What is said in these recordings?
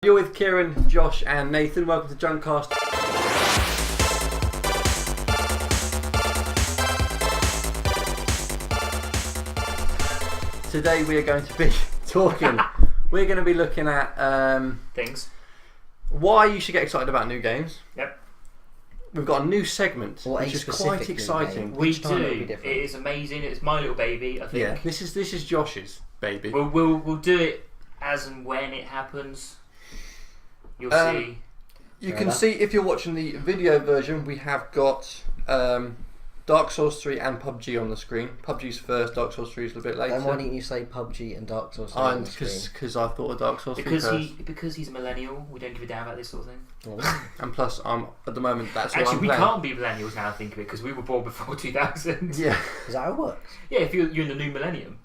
You're with Kieran, Josh and Nathan. Welcome to JNKcast. Today we are going to be talking, we're going to be looking at things. Why you should get excited about new games. Yep. We've got a new segment, which is quite exciting. We do. It is amazing. It's my little baby, I think. Yeah, this is Josh's baby. We'll do it as and when it happens. You'll see. You can see, if you're watching the video version, we have got Dark Souls 3 and PUBG on the screen. PUBG's first, Dark Souls 3 is a little bit later. Then why didn't you say PUBG and Dark Souls 3 on the screen? Because I thought of Dark Souls 3 first. Because he's a millennial, we don't give a damn about this sort of thing. Oh. And plus, at the moment, that's what Actually, I'm we playing. can't be millennials now, I think of it, because we were born before 2000. Yeah. Is that how it works? Yeah, if you're in the new millennium.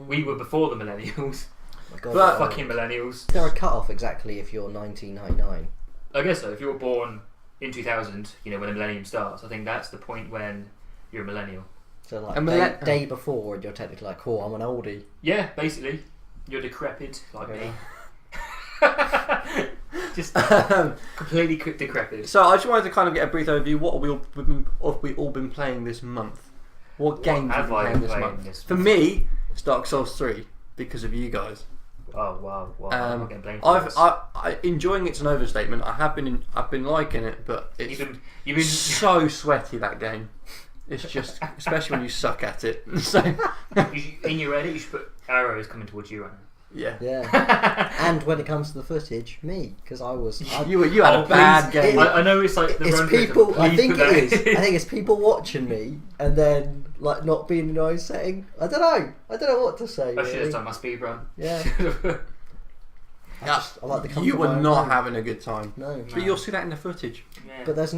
We were before the millennials. My God, but fucking millennials. Is there a cut-off exactly if you're 1999? I guess so. If you were born in 2000, you know, when the millennium starts, I think that's the point when you're a millennial. So like day before, you're technically like, oh, I'm an oldie. Yeah, basically. You're decrepit, like me. Just completely decrepit. So I just wanted to kind of get a brief overview. What have we all been playing this month? What games have we been playing this month? For me, it's Dark Souls 3 because of you guys. Oh wow! I'm not getting blamed for this. I enjoying it's an overstatement. I've been liking it, but it's you've been so sweaty, that game. It's just, especially when you suck at it. So in your edit, you should put arrows coming towards you right now. Yeah. Yeah. And when it comes to the footage, me, because you had a bad game. I know it's like the it's people. I think it is. I think it's people watching me and then like not being in a nice setting. I don't know what to say. I should have done my speed run. Yeah. I like the you were not having a good time. No. But you'll see that in the footage. Yeah. But I've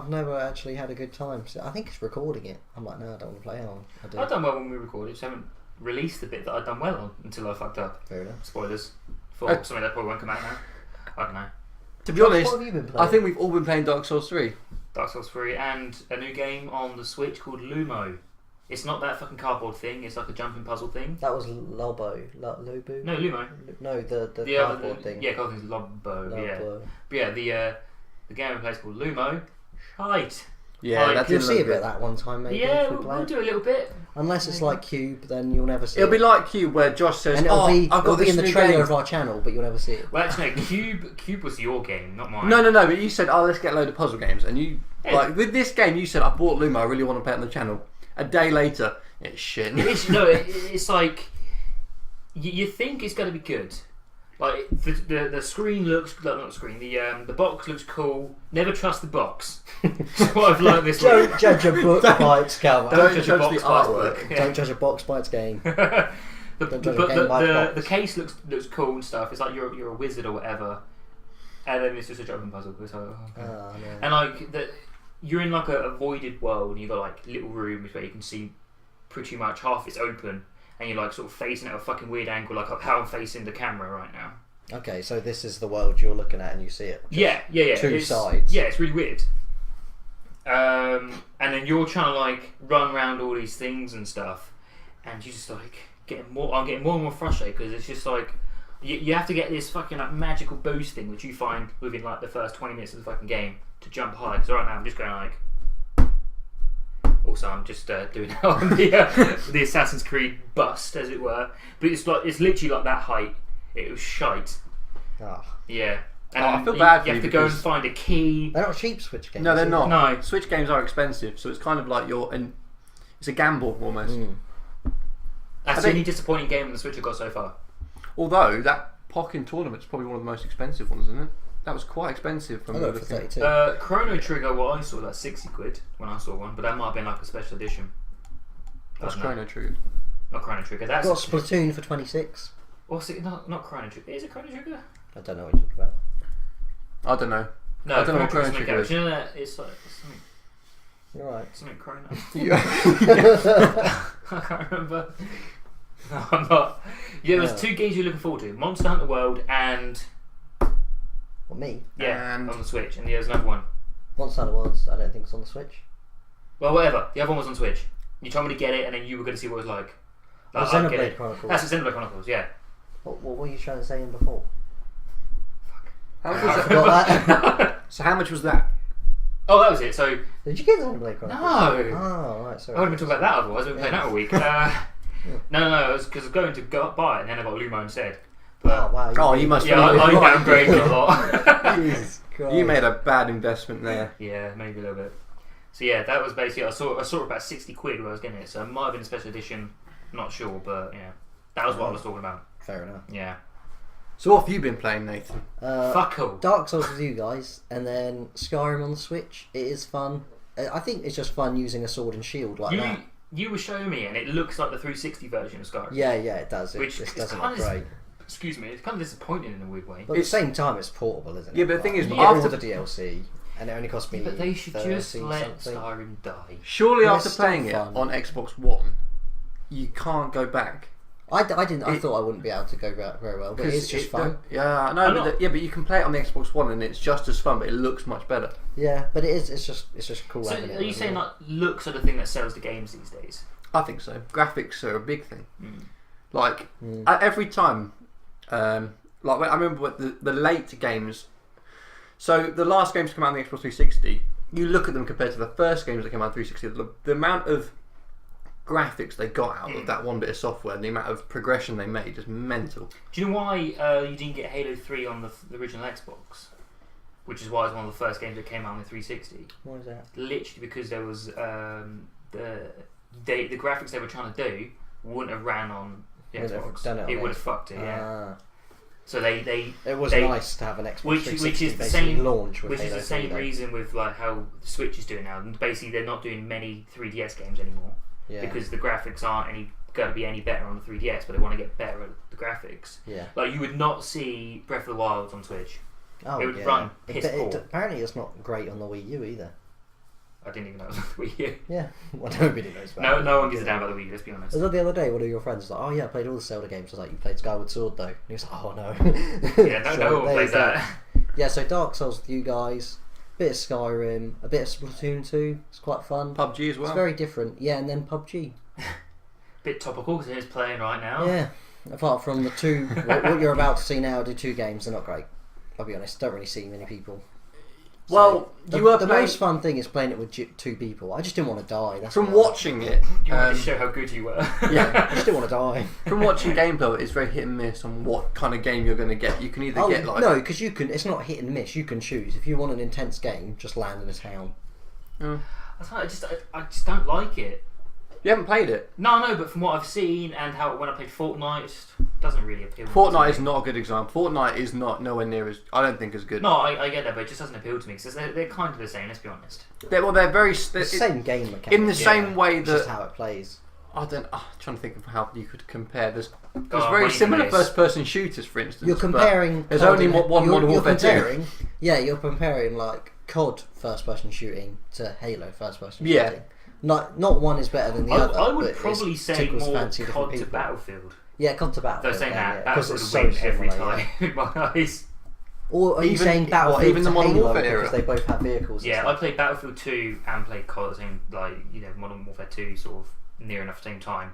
never actually had a good time. So I think it's recording it. I'm like, no, I don't want to play on. I've done well when we recorded. Just haven't released the bit that I'd done well on until I fucked up. Fair enough. Spoilers for something that probably won't come out now. I don't know. To be honest, what have you been playing? I think we've all been playing Dark Souls 3. Dark Souls 3 and a new game on the Switch called Lumo. It's not that fucking cardboard thing. It's like a jumping puzzle thing. That was Lobo. Lubu? No, Lumo. No, the cardboard thing. Yeah, cardboard thing's Lobo. Yeah. Lobo. But yeah, the game we play is called Lumo. Shite. Yeah, Like, you'll see a bit of that one time, maybe. Yeah, if we play we'll it. do a little bit. Unless it's like Cube, then you'll never see It'll it. be like Cube, where Josh says, and I've got it'll be this in the new trailer game. of our channel, but you'll never see it. Well, actually, no, Cube was your game, not mine. No, but you said, let's get a load of puzzle games. And you, like, with this game, you said, I bought Lumo, I really want to play it on the channel. A day later, it's shit. It's like, you think it's going to be good. Like, the screen looks, not the screen, the box looks cool. Never trust the box. That's what I've learned this week. Don't judge a book by its cover. Don't judge a box the by its artwork. book. Yeah. Don't judge a box by its game. The case looks cool and stuff. It's like you're a wizard or whatever, and then it's just a jumping puzzle. It's like, No. And like you're in like a voided world, and you've got like little rooms where you can see pretty much half it's open, and you're like sort of facing at a fucking weird angle, like how I'm facing the camera right now. Okay, so this is the world you're looking at, and you see it. Yeah. Two sides. Yeah, it's really weird. And then you're trying to like run around all these things and stuff, and you just like I'm getting more and more frustrated because it's just like you have to get this fucking like magical boost thing, which you find within like the first 20 minutes of the fucking game to jump high. Because right now I'm just going like. Also, I'm just doing it on the Assassin's Creed bust, as it were. But it's literally like that height. It was shite. Oh. Yeah. And I feel bad for you have to go and find a key. They're not cheap Switch games. No, they're not. No. Switch games are expensive, so it's kind of like it's a gamble almost. That's the only disappointing game on the Switch I've got so far. Although that Pokken Tournament's probably one of the most expensive ones, isn't it? That was quite expensive from I got it for 32. Chrono Trigger, well, I saw like 60 quid when I saw one, but that might have been like a special edition. That's Chrono Trigger. Not Chrono Trigger. That's got Splatoon for 26. What's it? Not Chrono Trigger. Is it Chrono Trigger? I don't know what you're talking about. I don't know. No, I don't know what Chrono Trigger is. You know that it's like something. You're right. Something Chrono. Yeah. I can't remember. No, I'm not. Yeah, there's two games you're looking forward to: Monster Hunter World and. Well, me? Yeah, And on the Switch, and there's another one. Monster Hunter Worlds, I don't think it's on the Switch. Well, whatever. The other one was on Switch. You told me to get it, and then you were going to see what it was like. Xenoblade Chronicles. That's the Xenoblade Chronicles, yeah. What were you trying to say in before? Fuck. How much was that? Got that? So how much was that? Oh, that was it. So Did you get the Blade Chronicles? no. Oh, right. Sorry. I would have been talking about that otherwise. We've been playing that all week. No, it was because I was going to go up buy it and then I got Lumo instead. But, Oh wow. Oh, you must. yeah, I downgraded a lot. Jesus Christ. You made a bad investment there. Yeah, maybe a little bit. So yeah, that was basically I saw it about 60 quid when I was getting it. So it might have been a special edition. Not sure, but yeah, that was what I was talking about. Fair enough. Yeah. So what have you been playing, Nathan? Fuck all. Dark Souls with you guys, and then Skyrim on the Switch. It is fun. I think it's just fun using a sword and shield like that. You were showing me, and it looks like the 360 version of Skyrim. Yeah, it does. Which it is doesn't kind look of great. Excuse me, it's kind of disappointing in a weird way. But at the same time, it's portable, isn't it? Yeah, but the thing is, you get all after the DLC, and it only cost me. But they should just 30 let something. Skyrim die. Surely Yeah, after it's still playing it fun. on Xbox One, you can't go back. I didn't. I thought I wouldn't be able to go back very well, but it's just fun. Yeah, no, but you can play it on the Xbox One and it's just as fun, but it looks much better. Yeah, but it is. It's just cool. So having it are you on saying the- that looks are the thing that sells the games these days? I think so. Graphics are a big thing. Mm. Like every time, like when, I remember what the late games. So the last games to come out on the Xbox 360, you look at them compared to the first games that came out on 360. The amount of graphics they got out of that one bit of software and the amount of progression they made is mental. Do you know why you didn't get Halo 3 on the original Xbox? Which is why it's one of the first games that came out on the 360. What is that? Literally because there was the graphics they were trying to do wouldn't have ran on the Wouldn't have Xbox. done it on It the would have fucked it. Yeah. So they It was they- nice to have an Xbox which 360 is the basically same launch with which is Halo the same 3 though. reason with like how the Switch is doing now. And basically, they're not doing many 3DS games anymore because the graphics aren't going to be any better on the 3DS, but they want to get better at the graphics. Yeah. Like you would not see Breath of the Wild on Switch. Oh, It would run piss poor. apparently, it's not great on the Wii U either. I didn't even know it was on the Wii U. Yeah. Well, nobody knows about it. No one gives a damn about the Wii U. Let's be honest. I was the other day, one of your friends was like, "Oh yeah, I played all the Zelda games." I was like, "You played Skyward Sword though?" And he was like, "Oh no." Yeah, no So one there plays you go. that. Yeah, so Dark Souls with you guys, bit of Skyrim, a bit of Splatoon 2. It's quite fun. PUBG as well. It's very different. Yeah, and then PUBG. Bit topical because it's playing right now. Yeah. Apart from the two, what you're about to see now, the two games, they're not great. I'll be honest. Don't really see many people. Well, So, you were the playing, most fun thing is playing it with two people. I just didn't want to die. That's from all. watching it. You wanted to show how good you were. Yeah. I just didn't want to die. From watching gameplay, it's very hit and miss on what kind of game you're going to get. You can either get like no, because you can. It's not hit and miss. You can choose. If you want an intense game, just land in a town. I just don't like it. You haven't played it. No, but from what I've seen and how when I played Fortnite, it just doesn't really appeal. Fortnite to is me. not a good example. Fortnite is not nowhere near as I don't think as good. No, I get that, but it just doesn't appeal to me because they're kind of the same. Let's be honest. They're very It's the same game mechanic. in the same way It's just that how it plays. I don't. I'm trying to think of how you could compare. There's on, very wait a similar minute. first-person shooters, for instance. You're but comparing. There's COD only and- one Modern you're Warfare 2. comparing. Yeah, you're comparing like COD first-person shooting to Halo first-person Yeah. shooting. Not one is better than the other. I would but probably it's say tickles more fancy different COD to people. Battlefield. Yeah, COD to Battlefield. Though saying yeah, that, because Battlefield it's would win every similar, time in my eyes. Or are you Even- saying Battlefield even the to Modern Halo Warfare because era? they both have vehicles? and Yeah, I stuff? played Battlefield 2 and played COD at the same, like, Modern Warfare 2 sort of near enough the same time.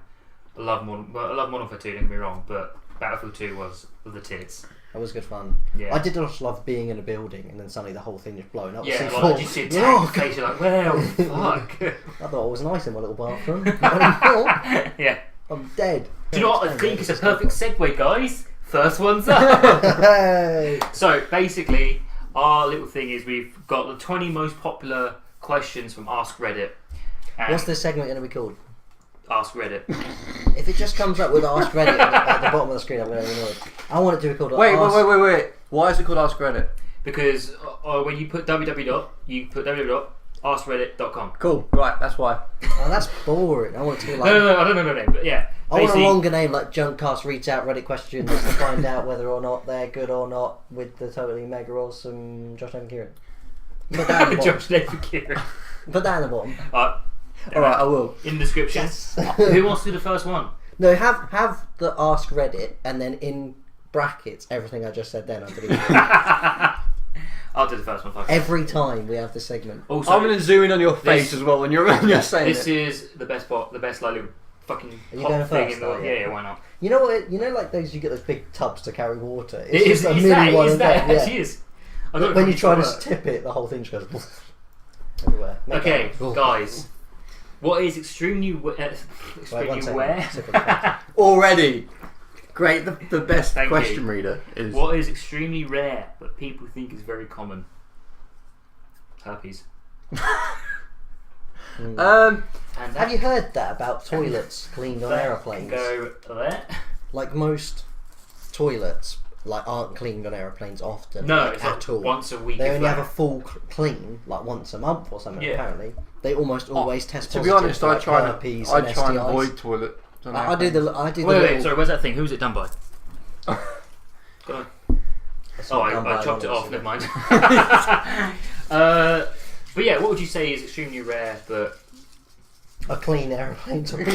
I love Modern Warfare 2, don't get me wrong, but Battlefield 2 was the tits. That was good fun. Yeah. I did just love being in a building and then suddenly the whole thing just blown up. Yeah, C4. like, you see a tank face, you're like, well, fuck. I thought it was nice in my little bathroom. Yeah. I'm dead. Do you know what I think is a perfect segue, guys? First one's up. Hey! So basically, our little thing is we've got the 20 most popular questions from Ask Reddit. And What's this segment going to be called? Ask Reddit. If it just comes up with Ask Reddit at the bottom of the screen, I'm going to be annoyed. I want it to be called Wait. Ask... Why is it called Ask Reddit? Because when you put www.askreddit.com. Cool. Right. That's why. Oh, that's boring. I want it to be like... No, I don't know. But yeah, I want a basically- longer name like JNKcast reads out Reddit questions to find out whether or not they're good or not with the totally mega awesome Josh and Kieran. Put that at the bottom. Josh Nathan Kieran. Put that at the bottom. Alright, I will. In the description. Yes. Who wants to do the first one? No, have the Ask Reddit and then in brackets everything I just said then underneath. I'll do the first one. Fuck it. Every time we have this segment. Also, I'm going to zoom in on your face this- as well when you're saying this it. is the best like little fucking Are you hot going thing first, in the though, world. yeah? Yeah, why not? You know what? You know, like those you get those big tubs to carry water. It is just a that. mini one It is of that. them, Actually is. When you try to tip it, the whole thing just goes everywhere. Okay, Oh. guys. What is extremely rare? Already. Great. The best Thank question you. reader is... What is extremely rare but people think is very common? Herpes. Mm. And Have you heard that about toilets cleaned on aeroplanes? Go there. Like most toilets, aren't cleaned on aeroplanes often. No, like, at all. once a week. They if only have that. a full clean, like once a month or something. Yeah. Apparently, they almost always test To positive. be honest, for, I try herpes and and avoid STIs. toilet. I do the. Wait, sorry, where's that thing? Who's it done by? Go on. It's Oh, not done by I chopped it off, honestly. never mind. But yeah, what would you say is extremely rare but A clean aeroplane toilet.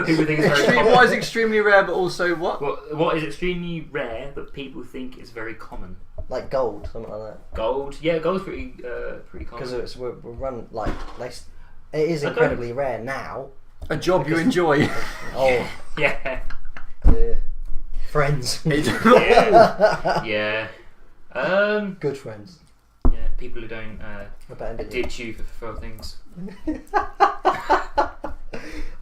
people think is very common? What is extremely rare, but also what? What is extremely rare but people think is very common? Like gold, something like that. Gold? Yeah, gold's pretty common. Because we're run like it is incredibly rare now. A job you enjoy. Oh, Yeah. friends. Yeah. Good friends. Yeah, people who don't Abandon you. ditch you for things.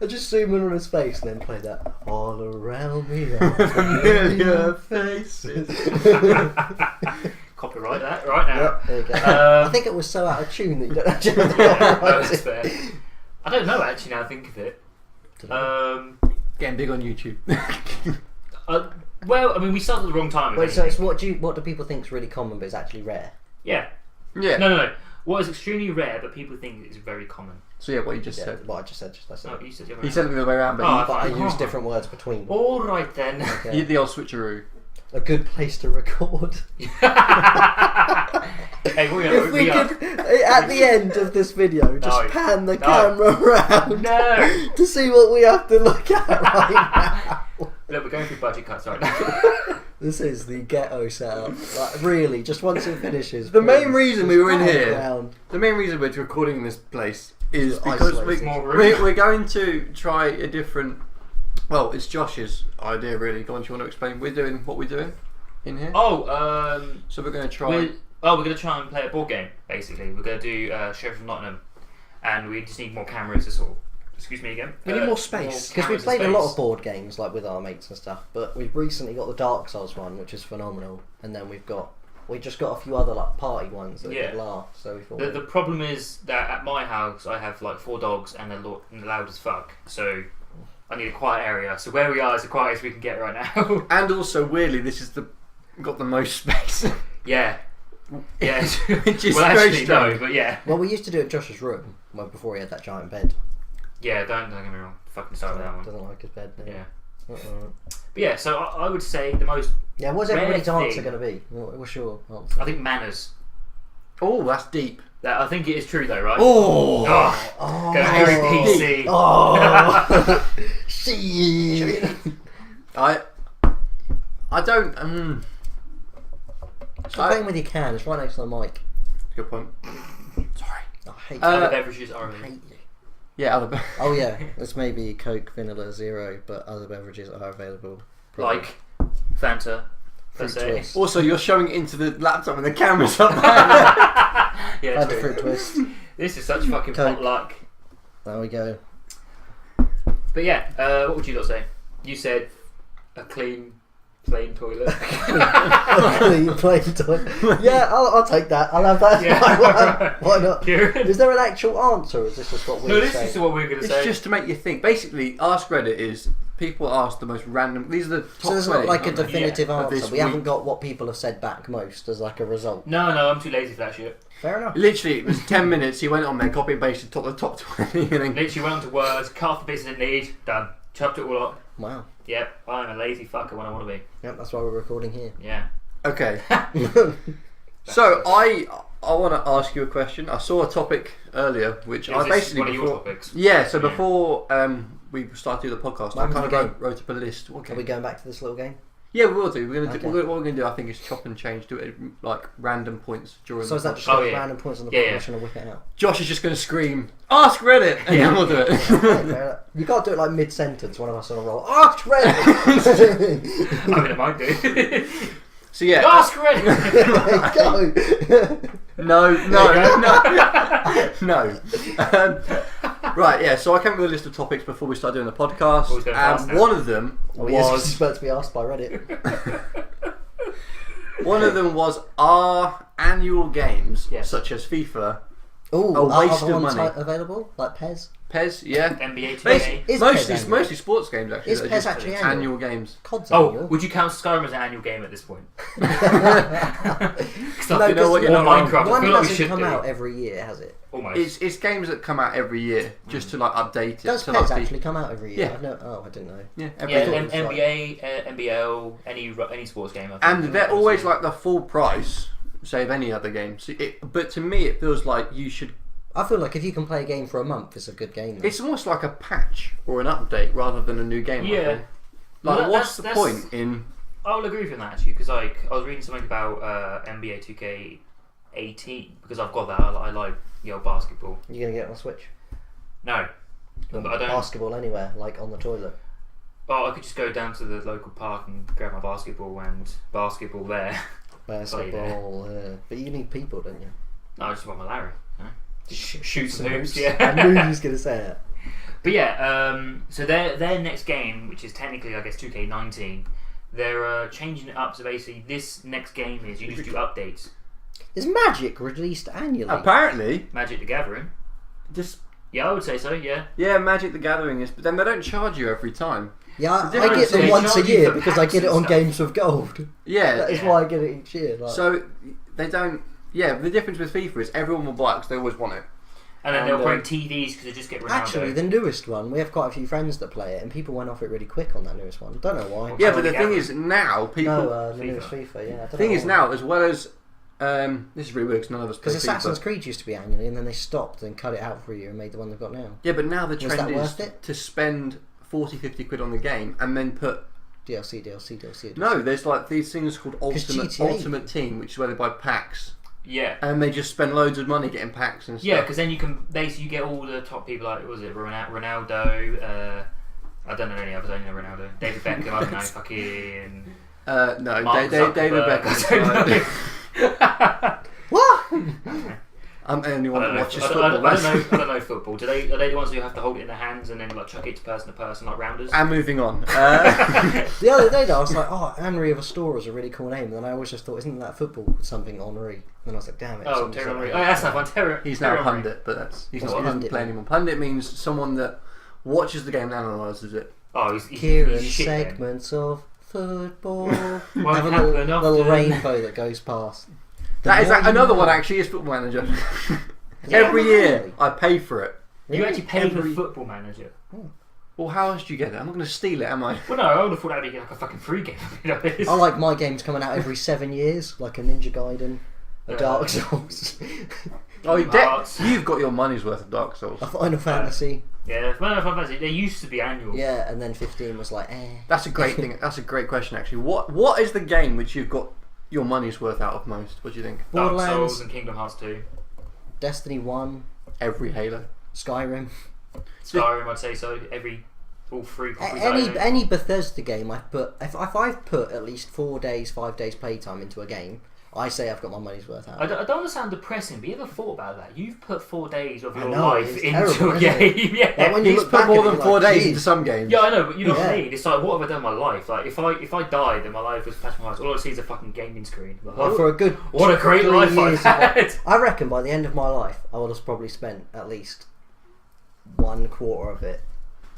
I just zoom in on his face and then play that all around me. Familiar faces. Copyright that right now. Yep, there you go. I think it was so out of tune that you don't actually have to Yeah, copyright no, that's it. fair. I don't know actually now I think of it. Getting big on YouTube. Well, I mean, we started at the wrong time. Wait, so it's what do people think is really common but is actually rare? Yeah. Yeah. No. What is extremely rare but people think is very common? So yeah, what you just Yeah, said. what I just said. I said. Oh, you said the other He way said it the other way around, but Oh, But I Oh. use different words between. All right then. Okay. you did the old switcheroo. A good place to record. Hey, If we could, at the end of this video, just No. pan the No. camera around No. to see what we have to look at right now. Look, we're going through budget cuts right now. This is the ghetto setup. Like, really, just once it finishes. The main please, reason just we were in pan here- around. The main reason we're recording in this place is It's because isolated. More room. we're going to try a different... Well, it's Josh's idea, really. Go on, do you want to explain? We're doing what we're doing in here. Oh, So we're going to try... we're going to try and play a board game, basically. We're going to do Sheriff of Nottingham. And we just need more cameras to sort of... Excuse me again. We need more space. Because we've cameras and played a lot space. of board games, like with our mates and stuff, but we've recently got the Dark Souls one, which is phenomenal, and then we just got a few other like party ones that Yeah. did laugh. So we thought The problem is that at my house I have like 4 dogs and they're loud as fuck. So I need a quiet area. So where we are is the quietest we can get right now. And also, weirdly, this is got the most space. Yeah. Yeah. Which is well, very actually, strange. no, but yeah. well, we used to do it at Josh's room before he had that giant bed. Yeah, don't get me wrong. Fucking start with that one. Doesn't like his bed. No. Yeah. Uh-uh. But yeah, so I would say the most... Yeah, what's Rare everybody's answer thing. going to be? What's your answer? I think manners. Oh, that's deep. I think it is true though, right? Oh! Oh, go very PC. Oh, shit. I don't... Stop playing with your can. It's right next to the mic. Good point. Sorry. I hate Other you. beverages are... I hate you. Yeah, other... Oh yeah, it's maybe Coke, Vanilla, Zero, but other beverages are available. Probably. Like Fanta, per Fruit se. Twist. Also, you're showing it into the laptop and the camera's up there. Yeah, Fanta true. Fruit Twist. This is such fucking Coke. potluck. There we go. But yeah, what would you lot say? You said a clean, plain toilet. Clean plain toilet. Yeah, I'll take that. I'll have that. Yeah. Why not? Kieran? Is there an actual answer, or is this just what No, we're this saying? is what we were going to It's say. just to make you think. Basically, Ask Reddit is people ask the most random... These are the top So there's not 20, like a aren't they? definitive Yeah. Of answer. this We haven't week. got what people have said back most as like a result. No, I'm too lazy for that shit. Fair enough. Literally, it was 10 minutes. He went on there, copy and pasted the top 20, and then... Literally went on to words, cut off the bits I didn't need, done. Chopped it all up. Wow. Yep, I'm a lazy fucker when I want to be. Yep, that's why we're recording here. Yeah. Okay. So, I want to ask you a question. I saw a topic earlier, which Is I this basically... one of your before- topics? Yeah, so Yeah. before we started doing the podcast, What I happened kind to of the wrote up a list. Okay. Are we going back to this little game? Yeah, we will do. We're gonna Okay. do, what we're going to do, I think, is chop and change, do it like random points during So the is that podcast. just Oh, like yeah. random points on the Yeah, board? yeah. We're trying to whip it out. Josh is just going to scream, Ask Reddit! And Yeah. then we'll do it. Okay, fair enough. You can't do it like mid-sentence. One of us on a roll. Ask Reddit! I mean, it might do. So yeah. Ask ready. Go. No. Right, yeah. So I came up with a list of topics before we started doing the podcast, and one of them was about to be asked by Reddit. One of them was, are annual games such as FIFA a waste of money? Available like PES. PES, yeah. NBA 2K. Mostly sports games actually. Is PES actually annual games? COD's annual. Would you count Skyrim as an annual game at this point? No, you know what? Or Minecraft. One I feel like we doesn't should come do. out every year, has it? Almost. It's games that come out every year just to like update it. Does to, PES like, actually come out every year? Yeah. I didn't know. Yeah, NBA, NBL, any sports game. And they're always like the full price, save any other game. But to me, it feels like you should. I feel like if you can play a game for a month, it's a good game. Though. It's almost like a patch or an update rather than a new game. Yeah. Like, what's the point in? I'll agree with you on that actually, because like I was reading something about NBA 2K18 because I've got that. I like basketball. You gonna get it on Switch? No, but I don't. Basketball anywhere, like on the toilet. Oh, I could just go down to the local park and grab my basketball and basketball there. Basketball, but you need people, don't you? No, I just want my Larry. Shoot some hoops. I knew you was gonna say it. But yeah, so their next game, which is technically I guess 2K19, they're changing it up. So basically, this next game is you just do updates. Is Magic released annually? Apparently, Magic the Gathering. Yeah, I would say so. Yeah. Yeah, Magic the Gathering is, but then they don't charge you every time. Yeah, I get them once a year because I get it on Games with Gold. Yeah, that is why I get it each year. Like. So they don't. Yeah, the difference with FIFA is everyone will buy it because they always want it. And then they'll put in TVs because they just get Ronaldo. Actually, the newest one, we have quite a few friends that play it, and people went off it really quick on that newest one. Don't know why. Yeah, but the thing is now people. No, the newest FIFA. Yeah. The thing is now, as well as this is really weird because none of us play because FIFA. Assassin's Creed used to be annually, and then they stopped and cut it out for a year and made the one they've got now. Yeah, but now the trend is worth it? to spend 40-50 quid on the game and then put DLC. No, there's like these things called GTA Ultimate Team, which is where they buy packs. Yeah. And they just spend loads of money getting packs and stuff. Yeah, because then you can basically you get all the top people like Ronaldo. I don't know any others. I only know Ronaldo. David Beckham. I don't know. Fucking. No, David Beckham. What? I'm the only one that watches football. I don't know football. Are they the ones who have to hold it in their hands and then like chuck it to person like rounders? And moving on. The other day though, I was like, oh, Henry of Astoria is a really cool name. And then I always just thought, isn't that football something Henri? And then I was like, damn it. Oh, Terry Henry. Oh, that's not one. He's now a pundit, but he doesn't play anymore. Pundit means someone that watches the game and analyses it. Oh, Kieran he's segments of football. Have Won't a happen little often. rainbow that goes past. That is another one actually is Football Manager. Every year I pay for it. You actually pay for Football Manager. Well, how else do you get it? I'm not going to steal it, am I? Well, no, I would have thought that would be like a fucking free game. I like my games coming out every 7 years, like a Ninja Gaiden, a Dark Souls. You've got your money's worth of Dark Souls. A Final Fantasy. Yeah, Final Fantasy. They used to be annual. Yeah, and then 15 was like, That's a great thing. That's a great question, actually. What is the game which you've got your money's worth out of most? What do you think? Dark Souls and Kingdom Hearts 2. Destiny 1. Every Halo. Skyrim. I'd say so. All three copies. Any Bethesda game I've put, if I've put at least 4 days, 5 days playtime into a game, I say I've got my money's worth out. I don't want to sound depressing, but you ever thought about that? You've put 4 days of your know, life it's into terrible, a game. Yeah. Like when you He's look put back more at than it, 4 like, days geez. into some games. Yeah, I know, but you know what I mean? It's like, what have I done with my life? Like, if I died and my life was flash my eyes, all I see is a fucking gaming screen. Like, Well, for a good what a great 3 life years I've had. I reckon by the end of my life, I would have probably spent at least 1/4 of it.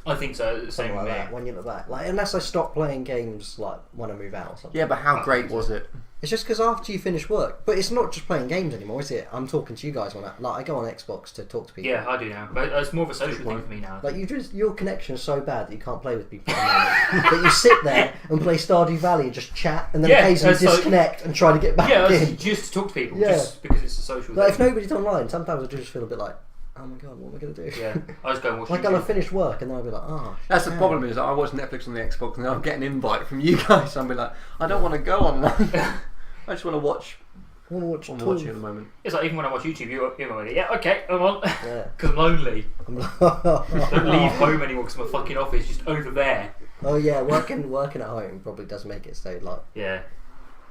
I think so. The same Something with like me. that, when you look back. Like, unless I stop playing games like when I move out or something. Yeah, but how great was it? It's just because after you finish work, but it's not just playing games anymore, is it? I'm talking to you guys on that. Like, I go on Xbox to talk to people. Yeah, I do now, but it's more of a social thing for me now. Like your connection is so bad that you can't play with people at the moment. But you sit there and play Stardew Valley and just chat, and then occasionally disconnect and try to get back in. Just to talk to people, Yeah. just because it's a social Like, if thing. nobody's online, sometimes I just feel a bit like, oh my god, what am I going to do? Yeah, I just go and watch Like, YouTube. I'll finish work and then I'll be like, oh. That's the problem is I watch Netflix on the Xbox and then I'm getting an invite from you guys. I'm be like, I don't want to go online. I just want to watch. I want to watch. I'm watching at the moment. It's like even when I watch YouTube, you're like, yeah, okay, I'm on. Yeah. Because I'm lonely. I'm like, Don't leave home anymore because my fucking office is just over there. Oh yeah, working at home probably does make it so like. Yeah.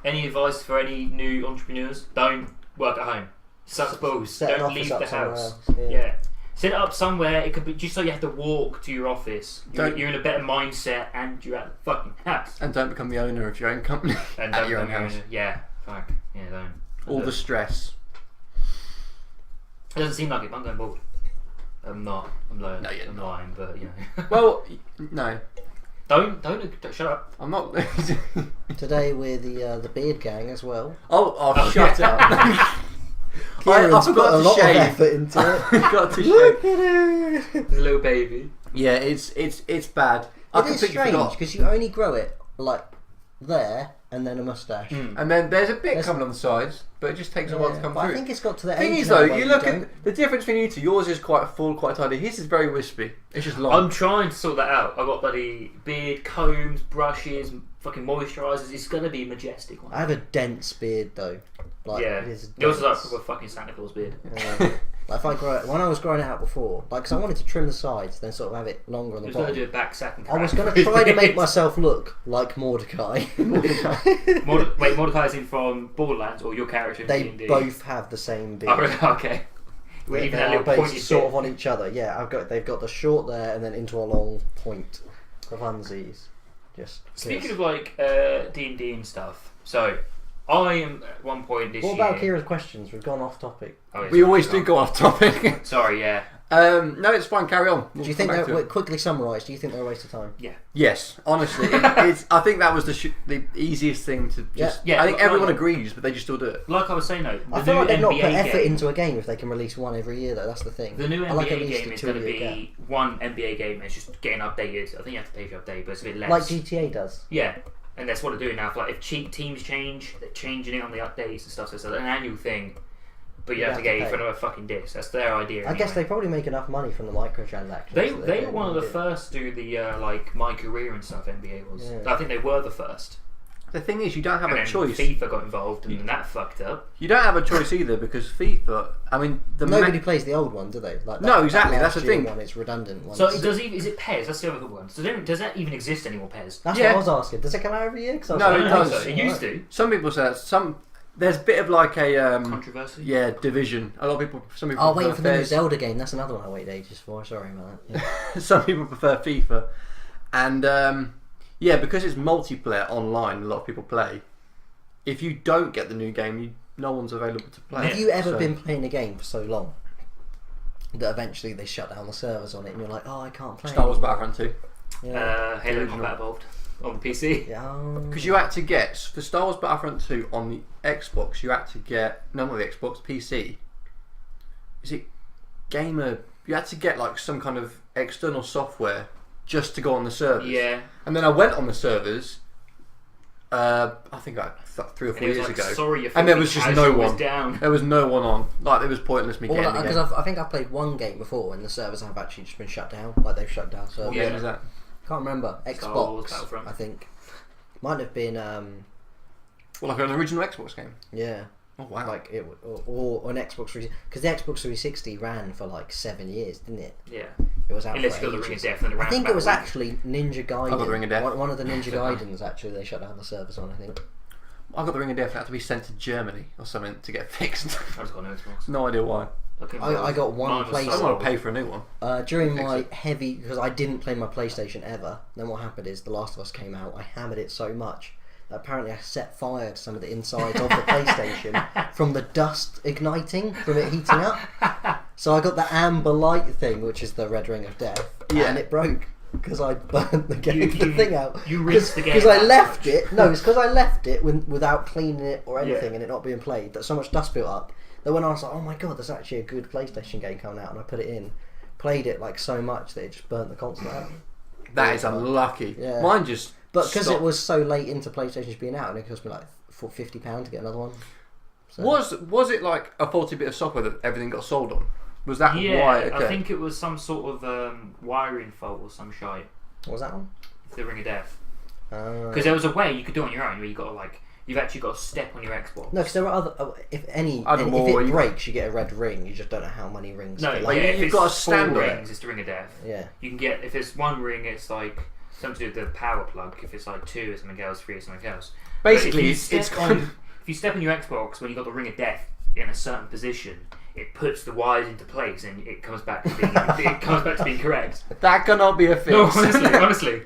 any advice for any new entrepreneurs? Don't work at home. Sucks balls. Set an Don't office leave up the somewhere house. else, Yeah. Set it up somewhere. It could be just so you have to walk to your office. Don't- You're in a better mindset and you're at the fucking house. And don't become the owner of your own company And at don't your own become house. Yeah, fuck. Yeah, don't. All the stress. It doesn't seem like it, but I'm going bald. I'm not. I'm lying. No, you're I'm not. lying, but you know. Well, no, Don't shut up. I'm not. Today we're the beard gang as well. Oh, shut yeah. up. Kieran's I forgot put a to lot shave. of effort into it. Got to Look shave. at it. The little baby. Yeah, it's bad. I It is completely strange forgot. because you only grow it like there and then a moustache. And then there's a bit coming on the sides, but it just takes a while to come but through. I think it's got to the thing age is now though, where you look don't. at the difference between you two. Yours is quite full, quite tidy. His is very wispy. It's just long. I'm trying to sort that out. I've got bloody beard, combs, brushes, fucking moisturisers. It's gonna be majestic one. I have a dense beard though. Like, Yeah. it is Yours is like dense. proper fucking Santa Claus beard. Yeah. Like if I grow it, when I was growing it out before, like because I wanted to trim the sides, then sort of have it longer on the You've got to do bottom. a back sack and I was crack. going to try to make myself look like Mordecai. Wait, Mordecai's in from Borderlands or your character in They D&D? both have the same beard. Oh, really? Okay. Well, even They that are little based pointy sort bit. of on each other. Yeah, they've got the short there and then into a long point. The funsies. Just. Speaking yes. of like D&D and stuff, so I am at one point this What year. about Kira's questions? We've gone off topic. Oh, it's We always fine. do go off topic. Sorry, yeah. No, it's fine. Carry on. Do you think they're quickly summarised? Do you think they're a waste of time? Yes, honestly, it's. I think that was the easiest thing to just. Yeah, I think like- everyone agrees, but they just still do it. Like I was saying though, the I feel new like they've not put NBA effort game, into a game if they can release one every year though. That's the thing. the new I like at NBA least game a is going to 2 year be one NBA game. And it's just getting updated. I think you have to pay for your update, but it's a bit less. Like GTA does. Yeah, and that's what they're doing now. For like, if cheap teams change, they're changing it on the updates and stuff. So it's an annual thing, but you have to get it for another fucking disc. That's their idea. I guess anyway. they probably make enough money from the microtransactions. They that were don't one of the need it. first to do the like my career and stuff. NBA was. Yeah. I think they were the first. The thing is, you don't have And a then choice. FIFA got involved, and then that fucked up. You don't have a choice either because FIFA. I mean, Nobody plays the old one, do they? Like No, exactly, that that's the last year thing. One, it's redundant. One. So it does even is it PES? That's the other good one. So does that even exist anymore? PES? That's Yeah. what I was asking. Does it come out every year? 'Cause I was No, like, it I does. don't So know. it used to. Some people say that. There's a bit of like a Controversy. division. A lot of people. Some people. Oh, waiting for the new prefer Zelda game. That's another one I waited ages for. Sorry about that. Yeah. some people prefer FIFA, and because it's multiplayer online, a lot of people play. If you don't get the new game, no one's available to play. Have it, you ever so- been playing a game for so long that eventually they shut down the servers on it, and you're like, oh, I can't play. Star Wars anymore? Battlefront 2? Yeah. Halo original. Combat Evolved on the PC. Yeah. Because you had to get for Star Wars Battlefront 2 on the Xbox, you had to get not the Xbox PC. Is it gamer? You had to get like some kind of external software just to go on the servers. Yeah. And then I went on the servers. I think 3 or 4 And it was years like, ago. sorry, your And there was just casual no was one. down. There was no one on. Like it was pointless me getting the game. Because I think I've played one game before, and the servers have actually just been shut down. Like they've shut down servers. What game is that? Can't remember. Star Wars Xbox, Battlefront. I think. Might have been. Well, like an original Xbox game. Yeah. Oh wow! Like it, or an Xbox 360, because the Xbox 360 ran for like 7 years, didn't it? Yeah. It was out Unless for you got the Ring of ages. Death and it ran I think for it was about a week. actually Ninja Gaiden. I got the Ring of Death. One of the Ninja Gaidens actually they shut down the servers on. I think. I got the Ring of Death. It had to be sent to Germany or something to get fixed. I just got no Xbox. No idea why. I got one Mine was place- I don't want to pay for a new one. During Fix my it. heavy, because I didn't play my PlayStation ever. Then what happened is The Last of Us came out. I hammered it so much that apparently I set fire to some of the insides of the PlayStation from the dust igniting from it heating up. So I got the amber light thing, which is the red ring of death, Yeah. and it broke because I burnt the game, You- the thing out. you rinsed the game because I out. left it. No, it's because I left it without cleaning it or anything, Yeah. and it not being played. That so much dust built up. That when I was like, oh my god, there's actually a good PlayStation game coming out, and I put it in, played it like so much that it just burnt the console out. That is unlucky. Yeah. Mine just. But because it stopped. was so late into PlayStation's being out, and it cost me like £50 to get another one. So, Was it like a faulty bit of software that everything got sold on? Was that Yeah, why? Okay. I think it was some sort of wiring fault or some shite. what was that one? The Ring of Death. Because Because there was a way you could do it on your own where you got to like you've actually got to step on your Xbox. no, because there are other. If More, it you- breaks, you get a red ring. You just don't know how many rings. No, to yeah, like, you- if you've it's got to 4 stand on it. rings, it's the Ring of Death. yeah. You can get if it's 1 ring, it's like something to do with the power plug. If it's like 2 or something else, 3 or something else. Basically, if you step on your Xbox when you've got the Ring of Death in a certain position, it puts the wires into place and it comes back to being correct. That cannot be a fix. No, honestly.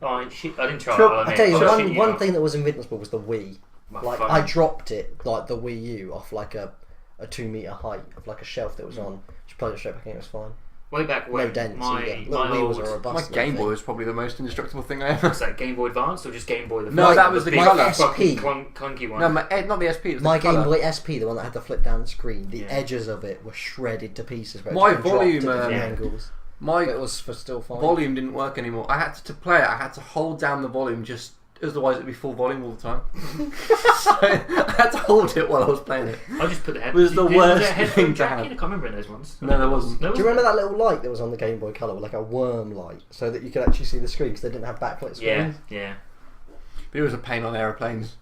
Oh shit! I didn't try. I tell you, one thing that was invincible was the Wii. Like phone. I dropped it, like the Wii U, off like a 2 meter height of like a shelf that was on. Just plugged it straight back in. It was fine. Way back when No dents. my Wii was a robust. My Game Boy was probably the most indestructible thing I ever. Was that Game Boy Advance or just Game Boy? No, that was the big, colour. fucking SP. clunky one. No, not the SP. It was My the colour. Game Boy SP, the one that had the flip down screen, the Yeah. edges of it were shredded to pieces. But it My just dropped volume, at different yeah. angles. My It was still fine. volume didn't work anymore. I had to play it. I had to hold down the volume just. Otherwise, it'd be full volume all the time. So I had to hold it while I was playing it. I just put the head. It was the worst headphone thing to jack have. in? I can't remember in those ones. No, there wasn't. Do you remember that little light that was on the Game Boy Color, like a worm light, so that you could actually see the screen because they didn't have backlit screens? Yeah. But it was a pain on aeroplanes.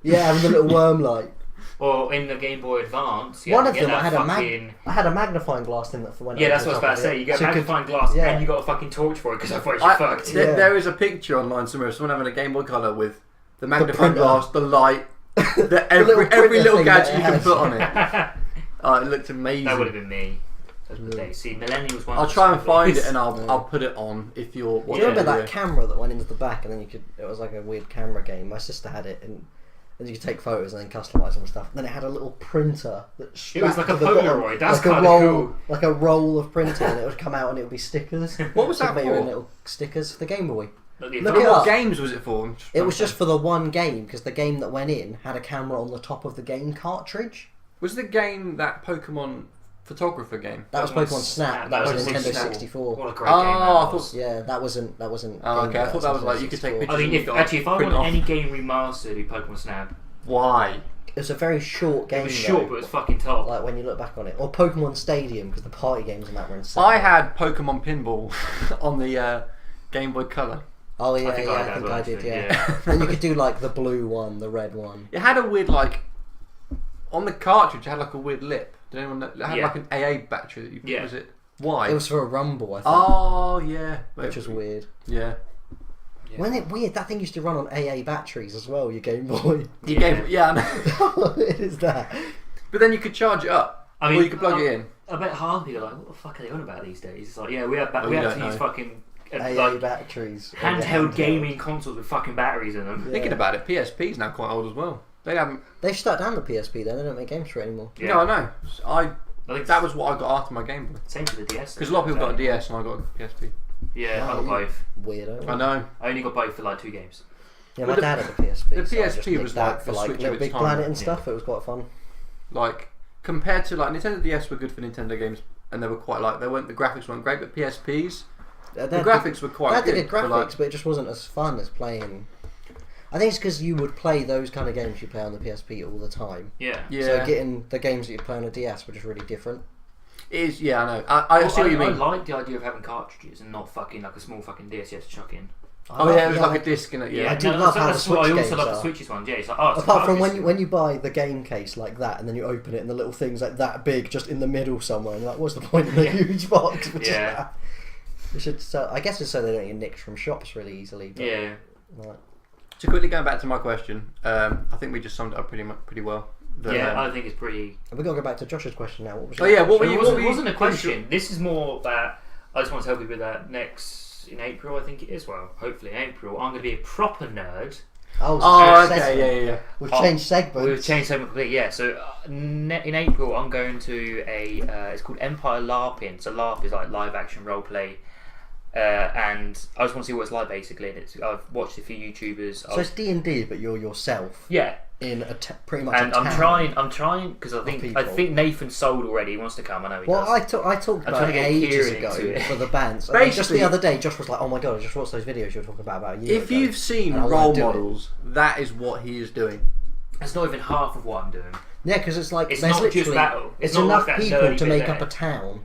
Yeah, with the little worm light. Or in the Game Boy Advance, One of get them, that I fucking... I had a magnifying glass thing that for when. Yeah, that's what I was about to say. You get a magnifying glass yeah. and you got a fucking torch for it because otherwise you're fucked. Yeah. There is a picture online somewhere of someone having a Game Boy Color with the magnifying printer. glass, the light, every printer little thing gadget that you it can has. put on it. Oh, it looked amazing. That would have been me. Those were the days. See, Millennials one. I'll try and find it and I'll put it on if you're Do watching. you remember the that video. camera that went into the back and then you could? It was like a weird camera game. My sister had it and you could take photos and then customize them and stuff. Then it had a little printer that It was like a strapped to the bottom, Polaroid. That's like a kind of roll, cool. like a roll of printer, and it would come out and it would be stickers. What was So that make your own for? little stickers for the Game Boy. Look the Look But it what up. games was it for? It was just for the one game because the game that went in had a camera on the top of the game cartridge. Was the game that Pokemon photographer game? That was Pokemon Snap. That was Nintendo Snap. 64. What a great Oh, game that I was. thought- Yeah, that wasn't. Oh, okay. I thought that was like you could take pictures. I mean, if I Print want off. any game remastered in Pokemon Snap, Why? It was a very short game. it was short though, but it was fucking top. like when you look back on it, or Pokemon Stadium because the party games and that were insane. I had Pokemon Pinball on the Game Boy Color. Oh yeah, I think I had I that did. as well, Yeah, and you could do like the blue one, the red one. It had a weird on the cartridge. It had like a weird lip. Did anyone know? It had like an AA battery. That you, Yeah. Was it? Why? It was for a Rumble, I think, Oh yeah. which was weird. Yeah. Yeah. Wasn't it weird? That thing used to run on AA batteries as well. Your Game Boy. You gave. Yeah. I know. What is that? But then you could charge it up. I mean, or you could plug it in. I bet half of people are like, what the fuck are they on about these days? It's like, yeah, we have Oh, we you have to don't use know. fucking AA like batteries. handheld gaming consoles with fucking batteries in them. Yeah. Thinking about it, PSP's now quite old as well. They haven't. They've shut down the PSP though. They don't make games for it anymore. Yeah. No, I know. I think That was what I got after my Game Boy. same for the DS. Because a lot of people got a DS and I got a PSP. Yeah, I Wow, got both. Weirdo. I know. I only got both for like 2 games. Yeah, Well, my dad had a PSP. the so I just PSP nicked was that like for the like Switch of Little its Big time. Planet and Yeah. stuff. It was quite fun. Like compared to like Nintendo DS were good for Nintendo games and they were quite like the graphics weren't great, but PSPs the graphics were quite They good. did graphics, for, like, but it just wasn't as fun as playing. I think it's because you would play those kind of games you play on the PSP all the time. Yeah. yeah, So getting the games that you play on a DS were just really different. it is. Yeah, I know. I see what you mean. I like the idea of having cartridges and not fucking like a small fucking DS you have to chuck in. Oh yeah, it was like a disc in it. Yeah, I do love how the that's what I Switch also games love the are. Switches ones. Yeah, it's like, oh, it's Apart from cartridge. when you buy the game case like that and then you open it and the little thing's like that big just in the middle somewhere and you're like, what's the point in the Yeah. huge box? Which Yeah. is that? You should sell, I guess it's so they don't get nicked from shops really easily. But, Yeah. like, So quickly going back to my question, I think we just summed it up pretty well. That, Yeah, I think it's pretty. we've got to go back to Josh's question now. What was Oh your yeah, what were It you? wasn't, what were you wasn't a question. This is more that I just want to help you with that in April, I think it is. Well, hopefully in April, I'm going to be a proper nerd. Oh, Oh, segment. okay, yeah. We've changed segments. We've changed segment completely, yeah. So in April, I'm going to a. It's called Empire LARPing. So LARP is like live action role play. And I just want to see what it's like basically. And I've watched a few YouTubers. So it's D&D, but you're yourself Yeah, in pretty much and a town. I'm trying because I people. think Nathan's sold already. He wants to come. I know he Well, does. I talked I'm about trying it to get ages Kieran ago into it. for the bands. And then just Basically- the other day, Josh was like, "Oh my god, I just watched those videos you were talking about a year If ago." you've seen And I wanna role do it. models, that is what he is doing. That's not even half of what I'm doing. Yeah, because it's like It's there's not just literally battle. It's it's not enough like that people dirty to bit make there. up a town.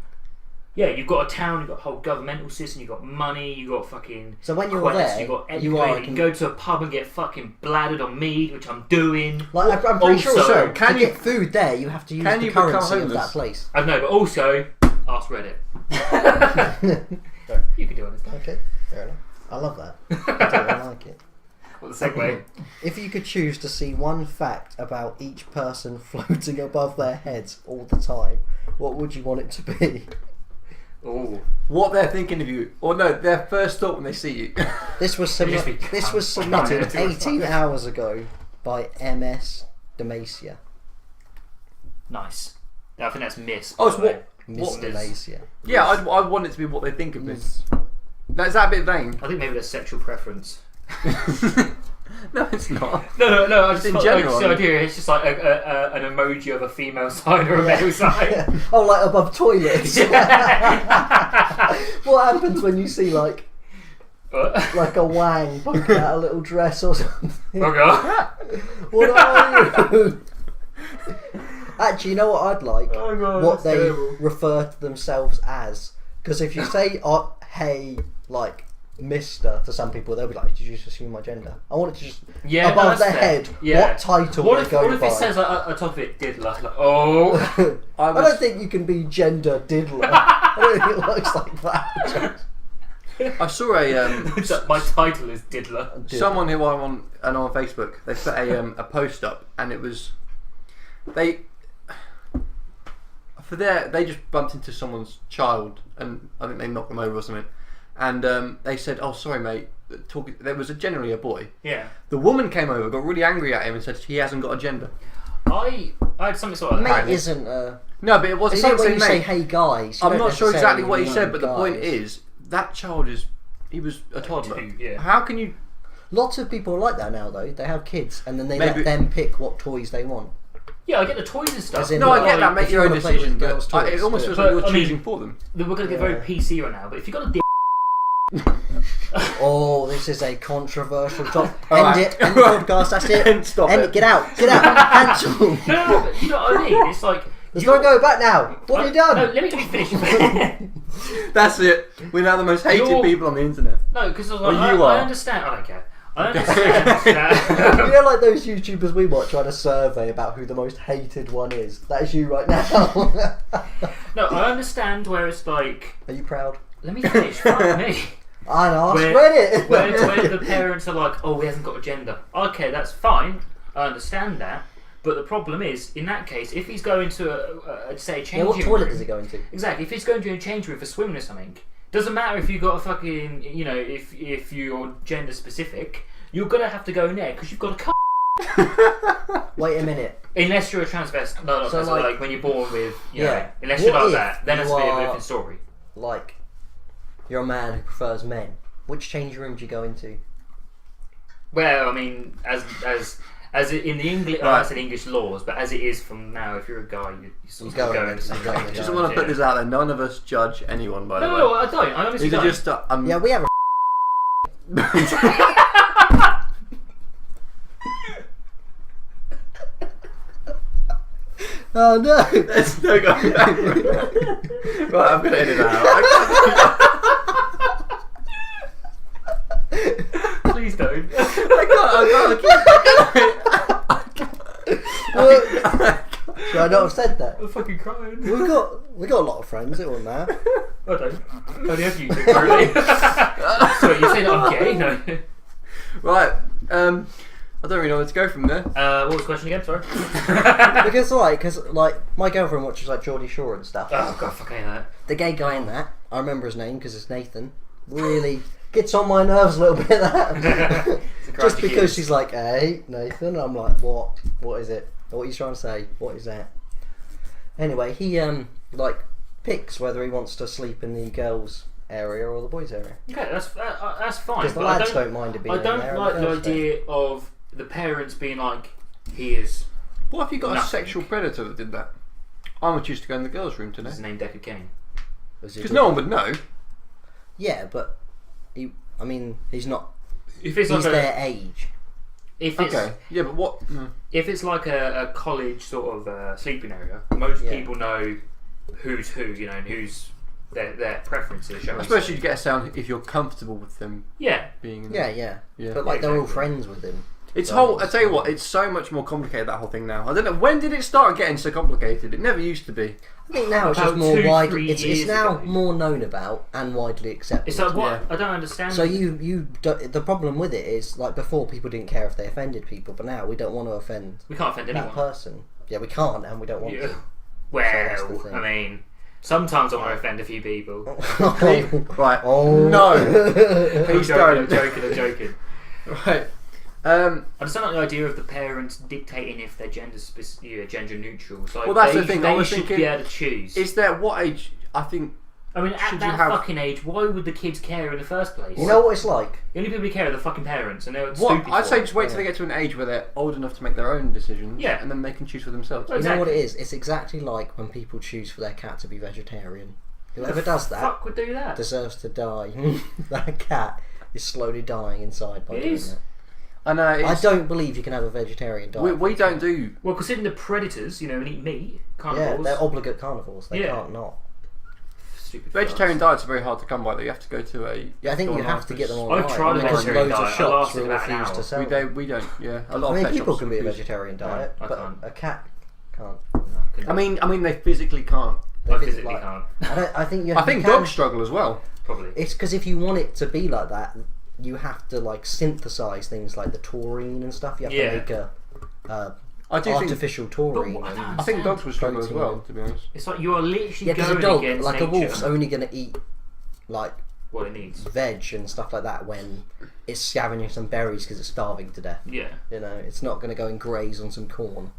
Yeah, you've got a town, you've got a whole governmental system, you've got money, you've got fucking So when you're quests, there, you've got you educated, are you can go to a pub and get fucking bladdered on meat, which I'm doing. Like I'm pretty sure. Also, So can to you- get food there, you have to use can the you become currency of homeless? that place. I don't know, but also, ask Reddit. You can do it. Okay, fair enough. I love that. I don't really like it. What the segue? If you could choose to see one fact about each person floating above their heads all the time, what would you want it to be? Ooh. What they're thinking of you, or no, their first thought when they see you. This was just submitted 18 hours ago by MS Demacia. Nice. I think that's Miss. Oh, it's what? Miss Demacia. Yeah, I'd want it to be what they think of me. Is that a bit vain? I think maybe that's sexual preference. No, it's not. No. I just in thought, general, like, the idea it's just like an emoji of a female side or a male side. Oh, like above toilets. What happens when you see like a wang poking out a little dress or something? Oh god. What are you? Actually, you know what I'd like? Oh god. What they terrible. refer to themselves as. Because if you say, hey, like, Mister to some people, they'll be like, did you just assume my gender? I want it to just above their head. Yeah. What title What they if, go what if by. it says like atop of it diddler? Like, oh. I don't think you can be gender diddler. I don't think it looks like that. I saw a My title is diddler. someone who I'm on Facebook. They put a post up, and it was they just bumped into someone's child, and I think they knocked them over or something. And they said, "Oh, sorry, mate." There was generally a boy. Yeah. The woman came over, got really angry at him, and said he hasn't got a gender. I had something sort of Mate isn't a... No, but it wasn't. It's He like didn't when you say say, mate. hey guys. I'm not sure exactly what he mean said, but the point guys. is that child he was a toddler. 2, yeah. How can you? Lots of people are like that now, though. They have kids, and then they Maybe- let them pick what toys they want. Yeah, I get the toys and stuff. As in, No, I get that. if Make you your own wanna play with decision. girls' But it toys, almost do feels it. like you're But, I mean- choosing for them. We're going to get very PC right now, but if you got a dick, Oh, this is a controversial topic. All End right. it. End the podcast. That's it. End, stop End it. it. Get out. Get out. Cancel. no, but you know what I mean? It's like There's no going back now. What have you done? No, let me finish. That's it. We're now the most hated You're- people on the internet. No, because Well, you are. I understand. I don't care. I understand that. You know, like those YouTubers we watch trying to survey about who the most hated one is. That is you right now. No, I understand where it's like. Are you proud? Let me finish. Fuck me. I asked Where- Reddit. Where the parents are like, oh, he hasn't got a gender. Okay, that's fine. I understand that. But the problem is, in that case, if he's going to say a Yeah, changing what toilet room, is he going to? exactly. If he's going to a change room for swimming or something, doesn't matter if you got a fucking, you know, if you're gender specific, you're gonna have to go in there because you've got a cup. Wait a minute. Unless you're a transvest. No, So, so like when you're born with, you Yeah. know, unless What you're like if that, then you it's a bit of a are- different story. Like, you're a man who prefers men. Which change room do you go into? Well, I mean, as in the English, Right. I said English laws, but as it is from now, if you're a guy, you sort of go go in, into the you go change in. Just room, want to put yeah. this out there. None of us judge anyone, by the way. No, I don't. I honestly These are don't. just Yeah, we have a Oh no! There's no going back. Right, I'm gonna edit that out. Please don't. I can't. Should I not have said that? I'm fucking crying. We got a lot of friends. It wouldn't matter. I don't. I only have you two, really. So you say that I'm gay? No. Right. I don't really know where to go from there. What was the question again? Sorry. Because my girlfriend watches like Geordie Shore and stuff. Oh god, fuck, I hate that. The gay guy in that, I remember his name because it's Nathan. Really gets on my nerves a little bit. That It's a just crunchy because kid. she's like, "Hey, Nathan," I'm like, "What? What is it? What are you trying to say? What is that?" Anyway, he like picks whether he wants to sleep in the girls' area or the boys' area. Okay, that's fine. Because the but lads don't mind it being I don't in there. like and the girls don't. idea of the parents being like, he is. What if you got a Nothing. sexual predator that did that? I would choose to go in the girls' room today. His name Deckard Kane. Because no one would know. Yeah, but he's not. If it's He's like their age. if it's Okay. Yeah, but what? No. if it's like a college sort of sleeping area, most Yeah. people know who's who, you know, and who's their preferences. Shall I we suppose say. you'd get a sound if you're comfortable with them Yeah. being in Yeah. Yeah. But like they're all Exactly. friends with him. I tell you what, it's so much more complicated, that whole thing now. I don't know, when did it start getting so complicated? It never used to be. I think now it's just more widely. It's now more known about and widely accepted. It's like what I don't understand. So the problem with it is like before people didn't care if they offended people, but now we don't want to offend. We can't offend anyone. That person. Yeah, we can't, and we don't want to. Well, I mean, sometimes I want to offend a few people. Right. Oh no. Please don't. I'm joking. Right. I just don't like the idea of the parents dictating if they're gender neutral. So well, that's the thing. I was should thinking, be able to choose. Is there what age? I think. I mean, at that fucking age, why would the kids care in the first place? You know what it's like? The only people who care are the fucking parents, and they're stupid. I'd say just wait till they get to an age where they're old enough to make their own decisions. Yeah. And then they can choose for themselves. Well, You know what it is? It's exactly like when people choose for their cat to be vegetarian. Whoever does that fuck would do that? deserves to die. That cat is slowly dying inside by doing that. I know. I don't believe you can have a vegetarian diet. We don't do. Well, considering the predators, and eat meat, carnivores. Yeah, they're obligate carnivores. They can't not. Stupid Vegetarian diets are very hard to come by, though. You have to go to a. Yeah, I think you have to get them online. I've tried a because vegetarian loads diet. of I shops lasted will about an refuse hour. to sell them. We don't. Yeah, a lot I of mean, pet people shops can be a refuse. vegetarian diet, I but can't. a cat can't. I mean, they physically can't. I physically can't. I think you. I think dogs struggle as well. Probably. It's because if you want it to be like that, you have to like synthesize things like the taurine and stuff. You have to make a artificial taurine. I think dogs would struggle as well, to be honest. It's like you are literally because going a dog, against like nature. a wolf's only going to eat like what it needs, veg and stuff like that when it's scavenging some berries because it's starving to death. Yeah, it's not going to go and graze on some corn.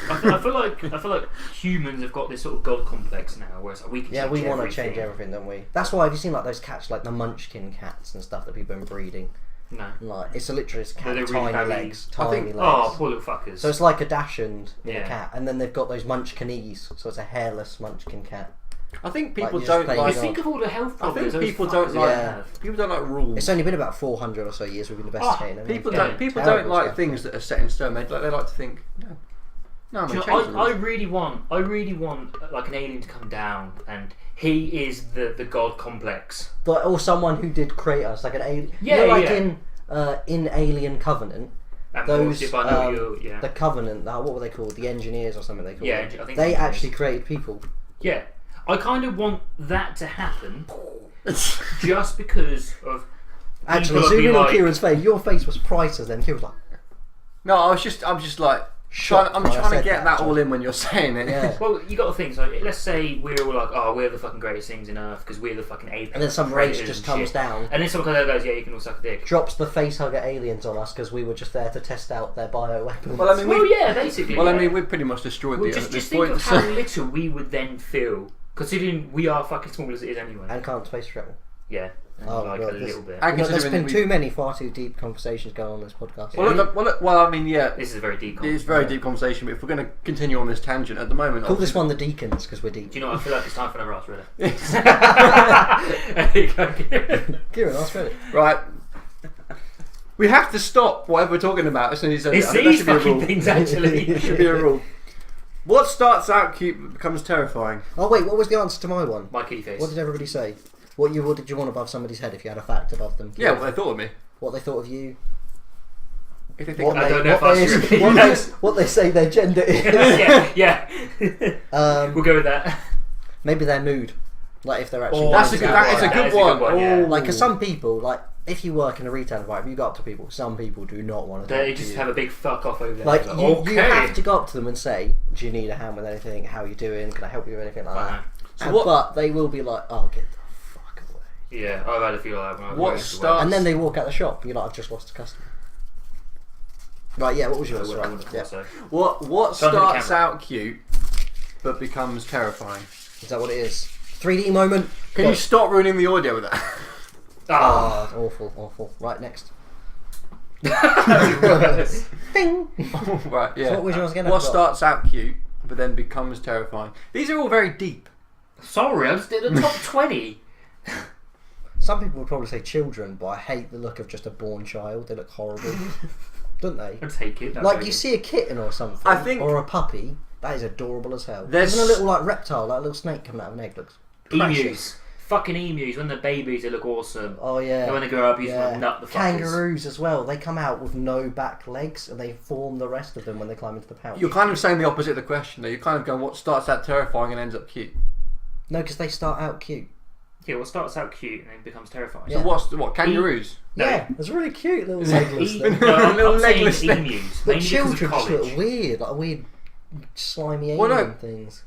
I feel like humans have got this sort of god complex now, where it's like we can. Yeah, we want to change everything, don't we? That's why have you seen like those cats, like the Munchkin cats and stuff that people have been breeding? No, like it's literally a cat, really tiny legs. Oh, poor little fuckers. So it's like a Dachshund in a cat, and then they've got those Munchkinese, so it's a hairless Munchkin cat. I think people Like, don't like. You think of all the health problems. I think people don't like. People don't like rules. It's only been about 400 or so years we've been investigating them. People don't like things that are set in stone. They like to think. No, I really want like an alien to come down, and he is the god complex. But or someone who did create us, like an alien. In Alien Covenant. And those the Covenant, what were they called? The engineers or something they called. Yeah, I think they actually created people. Yeah, I kind of want that to happen, just because of. Actually, zooming on Kieran's face, your face was priceless. Then Kieran was like, "No, I'm just like." I'm trying to get that all in when you're saying it. Yeah. Well, you got to think. So let's say we're all like, "Oh, we're the fucking greatest things in Earth because we're the fucking ape." And then some race just comes down, and then someone kind of goes, "Yeah, you can all suck a dick." Drops the facehugger aliens on us because we were just there to test out their bioweapons. Well, I mean, basically. Well, I mean, we've pretty much destroyed the Earth at this think point. Of how little we would then feel, considering we are fucking small as it is anyway. And can't space travel. Yeah. Oh, like God, a little bit. There's been far too deep conversations going on this podcast. Well, I mean, yeah. This is a very deep conversation. It's a very deep conversation, but if we're going to continue on this tangent at the moment... Call this one the Deacons, because we're deep. Do you know what? I feel like it's time for another Ask Reddit. Kieran, ask Reddit. Right. We have to stop whatever we're talking about as soon as it's these fucking things, actually. It should be a rule. What starts out cute becomes terrifying. Oh, wait, what was the answer to my one? My kitty face. What did everybody say? What did you want above somebody's head if you had a fact above them? Yeah, what they thought of me. What they thought of you. If they think I don't know if that's true. What they say their gender is. yeah. We'll go with that. Maybe their mood. Like if they're actually... That is a good one. Yeah. Like, because some people, like, if you work in a retail environment, you go up to people, some people do not want to They just have a big fuck off over there. Like, you have to go up to them and say, do you need a hand with anything? How are you doing? Can I help you with anything like that? But they will be like, oh, get the fuck away. Yeah, I've had a feel like that when I and then they walk out the shop and you're like, I've just lost a customer. Right, yeah, what was yours? What starts out cute but becomes terrifying? Is that what it is? 3D moment. Can you stop ruining the audio with that? Awful. Right, next. Bing! Right, yeah. So what was yours again? What starts out cute but then becomes terrifying? These are all very deep. Sorry, I just did the top 20. Some people would probably say children, but I hate the look of just a born child. They look horrible. Don't they? I'd take it. Like you see a kitten or something, or a puppy, that is adorable as hell. Even a little like reptile, like a little snake coming out of an egg looks precious. fucking emus, when they're babies, they look awesome. Oh yeah. And when they grow up, you just want to nut the fuckers. Kangaroos as well. They come out with no back legs, and they form the rest of them when they climb into the pouch. You're kind of saying the opposite of the question, though. You're kind of going, what starts out terrifying and ends up cute? No, because they start out cute. Yeah, what starts out cute and then becomes terrifying. So what? Kangaroos? No. Yeah, it's really cute little legless thing. Little I'm saying legless thing. emus. But Mainly children because of just college. look weird, like weird, slimy Well, alien no. things.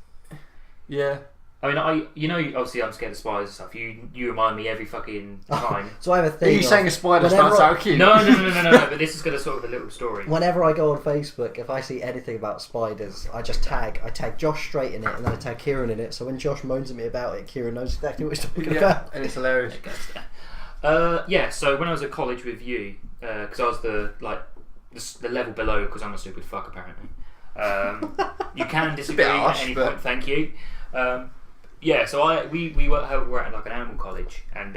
Yeah. I mean, obviously I'm scared of spiders and stuff. You remind me every fucking time. So I have a Are thing. you saying a spider whenever starts out cute? No, but this is going to sort of a little story. Whenever I go on Facebook, if I see anything about spiders, I tag Josh straight in it, and then I tag Kieran in it. So when Josh moans at me about it, Kieran knows exactly what he's talking about. And it's hilarious. So when I was at college with you, because I was the level below, because I'm a stupid fuck apparently. You can disagree harsh, at any but- point. Thank you. So we were at like an animal college, and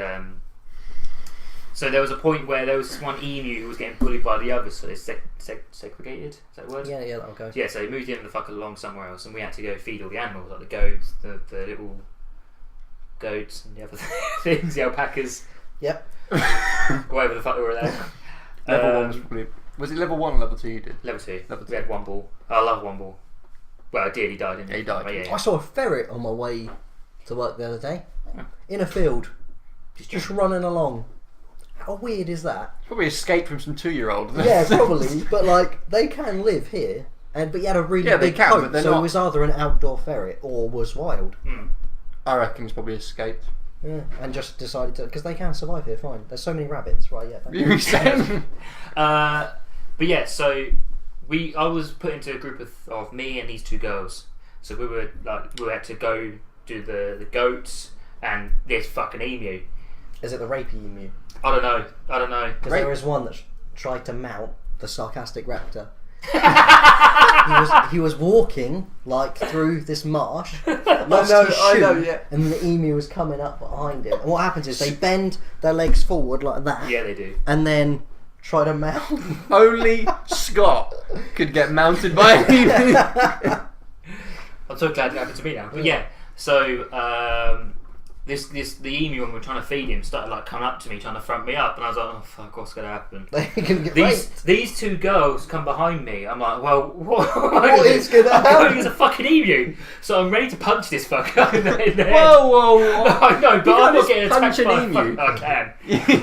so there was a point where there was this one emu who was getting bullied by the others, so they segregated. Is that the word? Yeah, that'll go. Yeah, so they moved him the fuck along somewhere else, and we had to go feed all the animals, like the goats, the little goats, and the other things, the alpacas. Yep. Whatever the fuck they were there. Level 1 was probably... Was it level 1 or level 2 you did? Level 2. Level We had one ball. I love one ball. Well, I did. He died, didn't he? Yeah, he died. But I yeah. saw a ferret on my way to work the other day, Oh. in a field, Just just running along. How weird is that? Probably escaped from some 2-year-old. Yeah, probably, but like they can live here, but he had a really Yeah, they big can, coat, but they're so not- it was either an outdoor ferret or was wild. I reckon he's probably escaped. Yeah, and just decided to, because they can survive here fine. There's so many rabbits, right? Yeah. You were saying? But yeah, so I was put into a group of me and these two girls. So we had to go do the goats and this fucking emu. Is it the rapey emu? I don't know. Because there is one that tried to mount the sarcastic raptor. he was walking like through this marsh. Lost his shoe, I know, yeah. And the emu was coming up behind him. And what happens is they bend their legs forward like that. Yeah, they do. And then try to mount. Only Scott could get mounted by anything. I'm so glad it happened to me now. But yeah, so the emu, when we were trying to feed him, started like coming up to me, trying to front me up, and I was like, oh fuck, what's gonna happen? They can get raped. These two girls come behind me. I'm like, well, What is gonna I'm happen? going as a fucking emu, so I'm ready to punch this fucker in the head. Whoa. I know, but You I'm can't not just getting punch attacked an by emu. I can.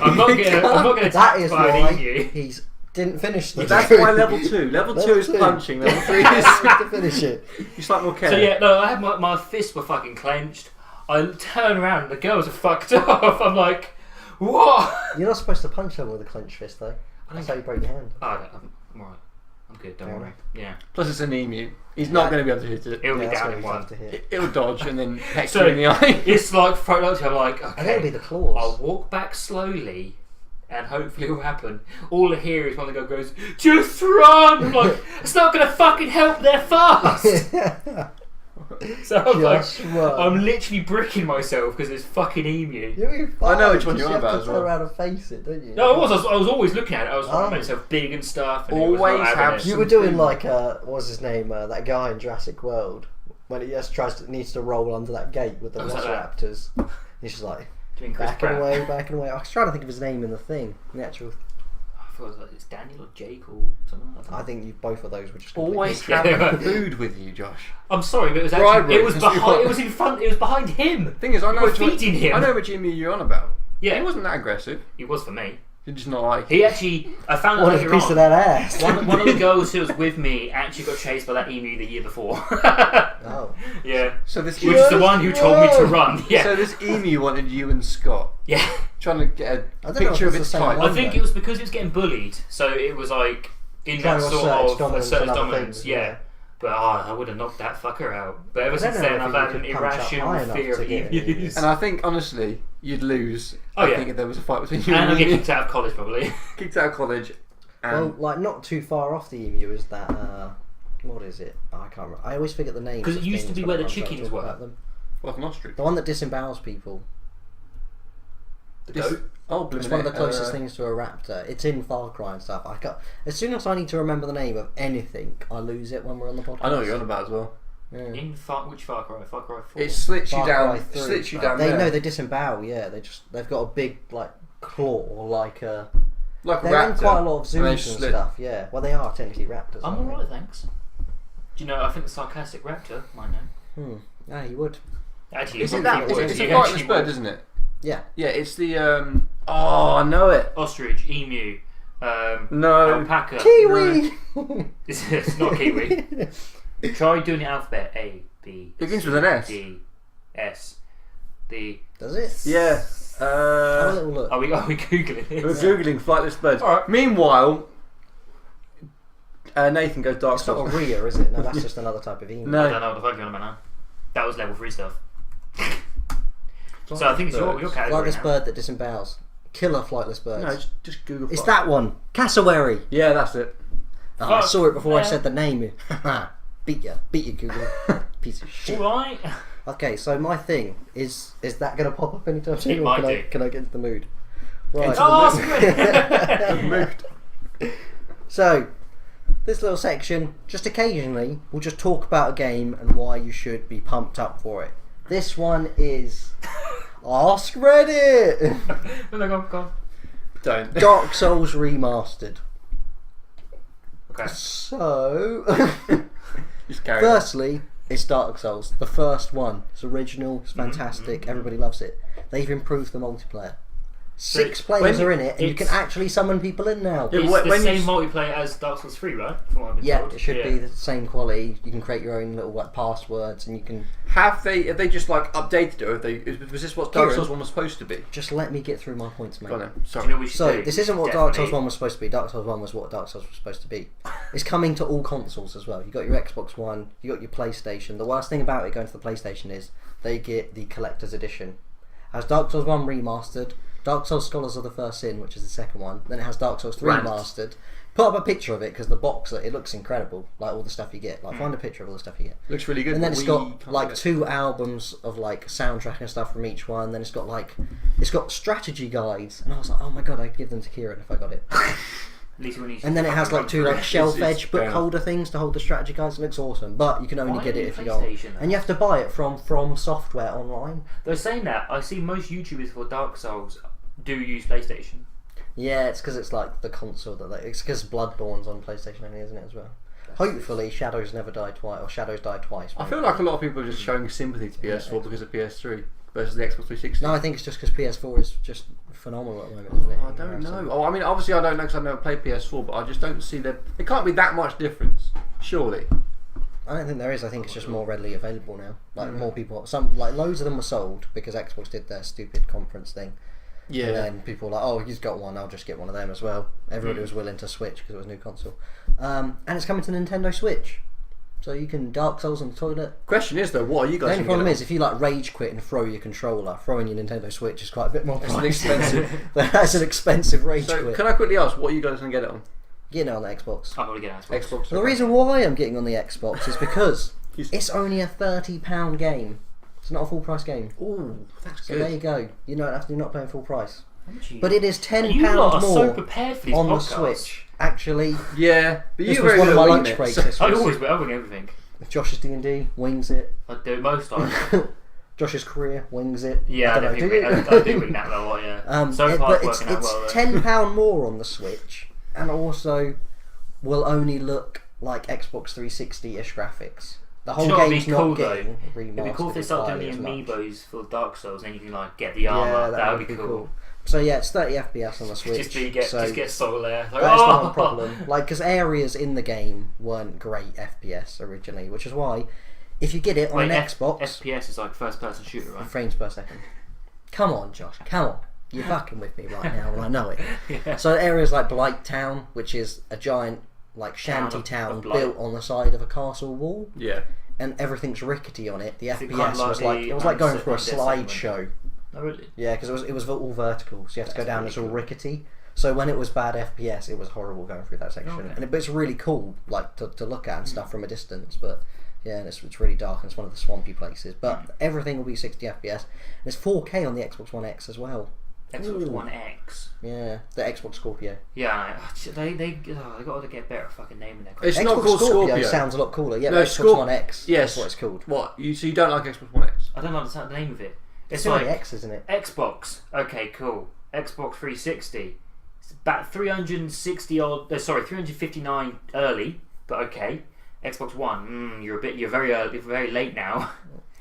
I'm not getting That attacked is by why an emu. he's didn't finish the That's degree. why level 2. Level 2 is two. punching. Level 3 is... to finish it. You start more care. So yeah, no, I had my fists were fucking clenched. I turn around and the girls are fucked off. I'm like, what? You're not supposed to punch them with a clenched fist, though. That's how you break your hand. Oh, I'm alright. I'm good, don't Yeah. worry. Yeah. Plus it's an emu. He's not going to be able to hit it. It'll be that's down gonna in be one. tough to hit. It'll dodge and then hex So you in the eye. it's like front I'm like, I think it'll be okay, the claws. I'll walk back slowly and hopefully it will happen. All I hear is one of the guys goes, just run! I'm like, it's not going to fucking help, they're fast! So I'm Just like, run. I'm literally bricking myself because it's fucking emu. You'll be fine, I know which one 'cause you're you on about have as to well. turn around and face it, don't you? No, I was always looking at it. I was trying to Oh. make myself big and stuff. And it was Always not having have it. You were doing like, what was his name? That guy in Jurassic World. When he just needs to roll under that gate with the Oh, was that velociraptors. He's just like, Do you mean Chris backing Pratt? away, backing away. I was trying to think of his name in the thing. In the actual... I thought it was like, it's Daniel or Jake or something like that. I think both of those were just Always completely- have food with you, Josh. I'm sorry, but it was Bribery, actually, it was that's what you behind. want. It was in front. It was behind him. Thing is, I know You were which one- feeding him. I know which emu you're on about. Yeah. He wasn't that aggressive. He was for me. He just not like. He actually, I found out What a later piece on. of that ass. One of the girls who was with me actually got chased by that emu the year before. Oh. Yeah. So this Which is the one who told me to run. Yeah. So this emu wanted you and Scott Yeah. trying to get I a don't know picture if of it's its the same type. one. I think it was because it was getting bullied, so it was like in Trying that to sort assert its of dominance assert and other dominance. things, Yeah. yeah. But I would have knocked that fucker out. But ever I since don't know then, if I've you had could an punch up irrational high enough fear of to get it. emus. And I think honestly, you'd lose. Oh, I yeah. think if there was a fight between you And and I get emu. kicked out of college probably. Kicked out of college. Well, And like not too far off the emu is that. What is it? Oh, I can't remember. I always forget the name. 'Cause it used to be where the chickens were. like an ostrich. The one that disembowels people. The This- goat. Oh, It's one of the closest things to a raptor. It's in Far Cry and stuff. As soon as I need to remember the name of anything, I lose it when we're on the podcast. I know what you're on about as well. Yeah. Which Far Cry? Far Cry 4? It slits you Far down. Cry 3. Slits you down They there. know they disembowel. Yeah, they've got a big like claw, like a. Like a They're raptor. in quite a lot of and zoos they and slit. stuff. Yeah, well they are technically raptors. I'm aren't they? alright, thanks. Do you know, I think the sarcastic raptor might know. Yeah, you would. Actually, Is you it probably that? would. It's a You flightless actually bird, would. isn't it? Yeah. Yeah, it's the. Oh, I know it. Ostrich, emu, No. alpaca. Kiwi. It's not kiwi. Try doing the alphabet. A, B, It begins with an S. D, S, D. Does it? Yeah. Have a little look. Are we googling We're this? googling flightless birds. Alright. Meanwhile, Nathan goes Dark It's not Souls. a rhea, is it? No, that's just another type of emu. No. I don't know what the fuck you're on about now. That was level 3 stuff. So I think it's your category Flightless now. bird that disembowels. Killer flightless birds. No, just Google. It's flight. that one. Cassowary. Yeah, that's it. Oh, I Fuck, saw it before I man. said the name. Beat you, Google. Piece of shit. Alright. Okay, so my thing is that going to pop up anytime soon? It or might can I, do. can I get into the mood? Right. Oh, Moved. So, this little section, just occasionally, we'll just talk about a game and why you should be pumped up for it. This one is Ask Reddit! No, go on. Don't. Dark Souls Remastered. Okay. So, Just carry on. firstly, it's Dark Souls. The first one. It's original, it's fantastic, everybody loves it. They've improved the multiplayer. 6 players when are in it, and you can it's- actually summon people in now. Yeah, It's when the you same multiplayer as Dark Souls 3, right? From what I've been Yeah, told. it should be the same quality. You can create your own little like passwords, and you can Have they just like updated it? Or have they? Was this what Dark Kieran? Souls 1 was supposed to be? just let me get through my points, mate. Go on then. Do you Sorry. know what we should So do? this We isn't should what Dark Souls definitely- 1 was supposed to be. Dark Souls 1 was what Dark Souls was supposed to be. It's coming to all consoles as well. You got your Xbox One, you got your PlayStation. The worst thing about it going to the PlayStation is they get the collector's edition. It has Dark Souls 1 remastered, Dark Souls Scholars of the First Sin, which is the second one. Then it has Dark Souls 3 Rant. remastered. Put up a picture of it because the box, it looks incredible. Like all the stuff you get. Like find a picture of all the stuff you get. Looks really good. And then but it's we got can't like get it. 2 albums of like soundtrack and stuff from each one. Then it's got strategy guides, and I was like, oh my god, I'd give them to Kieran if I got it. At least when you And then it has like 2 like shelf It's edge book fair. holder things to hold the strategy guides. It looks awesome, but you can only Why get on it if you go on. PlayStation, though? And you have to buy it from software online. They're saying that. I see most YouTubers for Dark Souls do use PlayStation. Yeah, it's because it's like the console it's because Bloodborne's on PlayStation only, isn't it as well? Hopefully, Shadows never die twice, or Shadows die twice. I feel like a lot of people are just showing sympathy to PS4 because of PS3 versus the Xbox 360. No, I think it's just because PS4 is just phenomenal at the moment, isn't it? I don't know. Oh, I mean, obviously I don't know because I've never played PS4, but I just don't see that. It can't be that much difference, surely. I don't think there is. I think it's just more readily available now. Like more people, loads of them were sold because Xbox did their stupid conference thing. Yeah. And then people were like, oh, he's got one, I'll just get one of them as well. Everybody was willing to switch because it was a new console. And it's coming to Nintendo Switch. So you can Dark Souls on the toilet. Question is though, what are you guys? The only gonna problem get is if you like rage quit and throw your controller, throwing your Nintendo Switch is quite a bit more It's an pricey. expensive. That's an expensive rage So quit. can I quickly ask, what are you guys going to get it on? Getting it on the Xbox. I'll probably get an Xbox. Xbox. The reason why I'm getting on the Xbox is because He's- it's only a £30 game. It's not a full price game. Ooh, that's So there good. you go. You're not paying full price. How much are you- But it is £10 you lot are so more prepared for these on the podcasts. Switch. Actually, Yeah, but this you was were one of my lunch it, breaks so- this I week. always I win everything. Josh's D&D wings it. I do it most times. Josh's career wings it. Yeah, I, don't know, definitely, I do win that though. Yeah. So far, but it's working out it's well. Though. £10 more on the Switch, and also will only look like Xbox 360-ish graphics. The Do you whole know what'd be game's cool, not getting remastered. It'd be cool if they start doing the entirely as much. amiibos for Dark Souls, and then you can like get the armor. That would be cool. So yeah, it's 30 FPS on the Switch. Just so you get so just get Soul there. Like, that's oh! not a problem. Like, because areas in the game weren't great FPS originally, which is why if you get it on Wait, an Xbox, FPS is like first person shooter, right? frames per second. Come on, Josh. Come on. You're fucking with me right now, and I know it. Yeah. So areas like Blight Town, which is a giant like shanty Town town of Blight. built on the side of a castle wall, Yeah. and everything's rickety on it. The Is it FPS kind of like was like the it was like going through a Undead Settlement? slideshow. Oh, really? Yeah, because it was all vertical, so you have to go That's down. really It's all cool. rickety. So when it was bad FPS, it was horrible going through that section. Okay. But it's really cool, like to look at and stuff from a distance. But yeah, and it's really dark and it's one of the swampy places. But everything will be 60 FPS. And it's 4K on the Xbox One X as well. Xbox One X. Yeah, the Xbox Scorpio. Yeah, they got to get better at fucking naming their It's consoles. not called Scorpio. Sounds a lot cooler. Yeah, No, Xbox One X. Yes. That's what it's called. What? So you don't like Xbox One X? I don't understand the name of it. It's like like X, isn't it? Xbox. Okay, cool. Xbox 360. It's about 359 early, but okay. Xbox One. You're very early. You're very late now.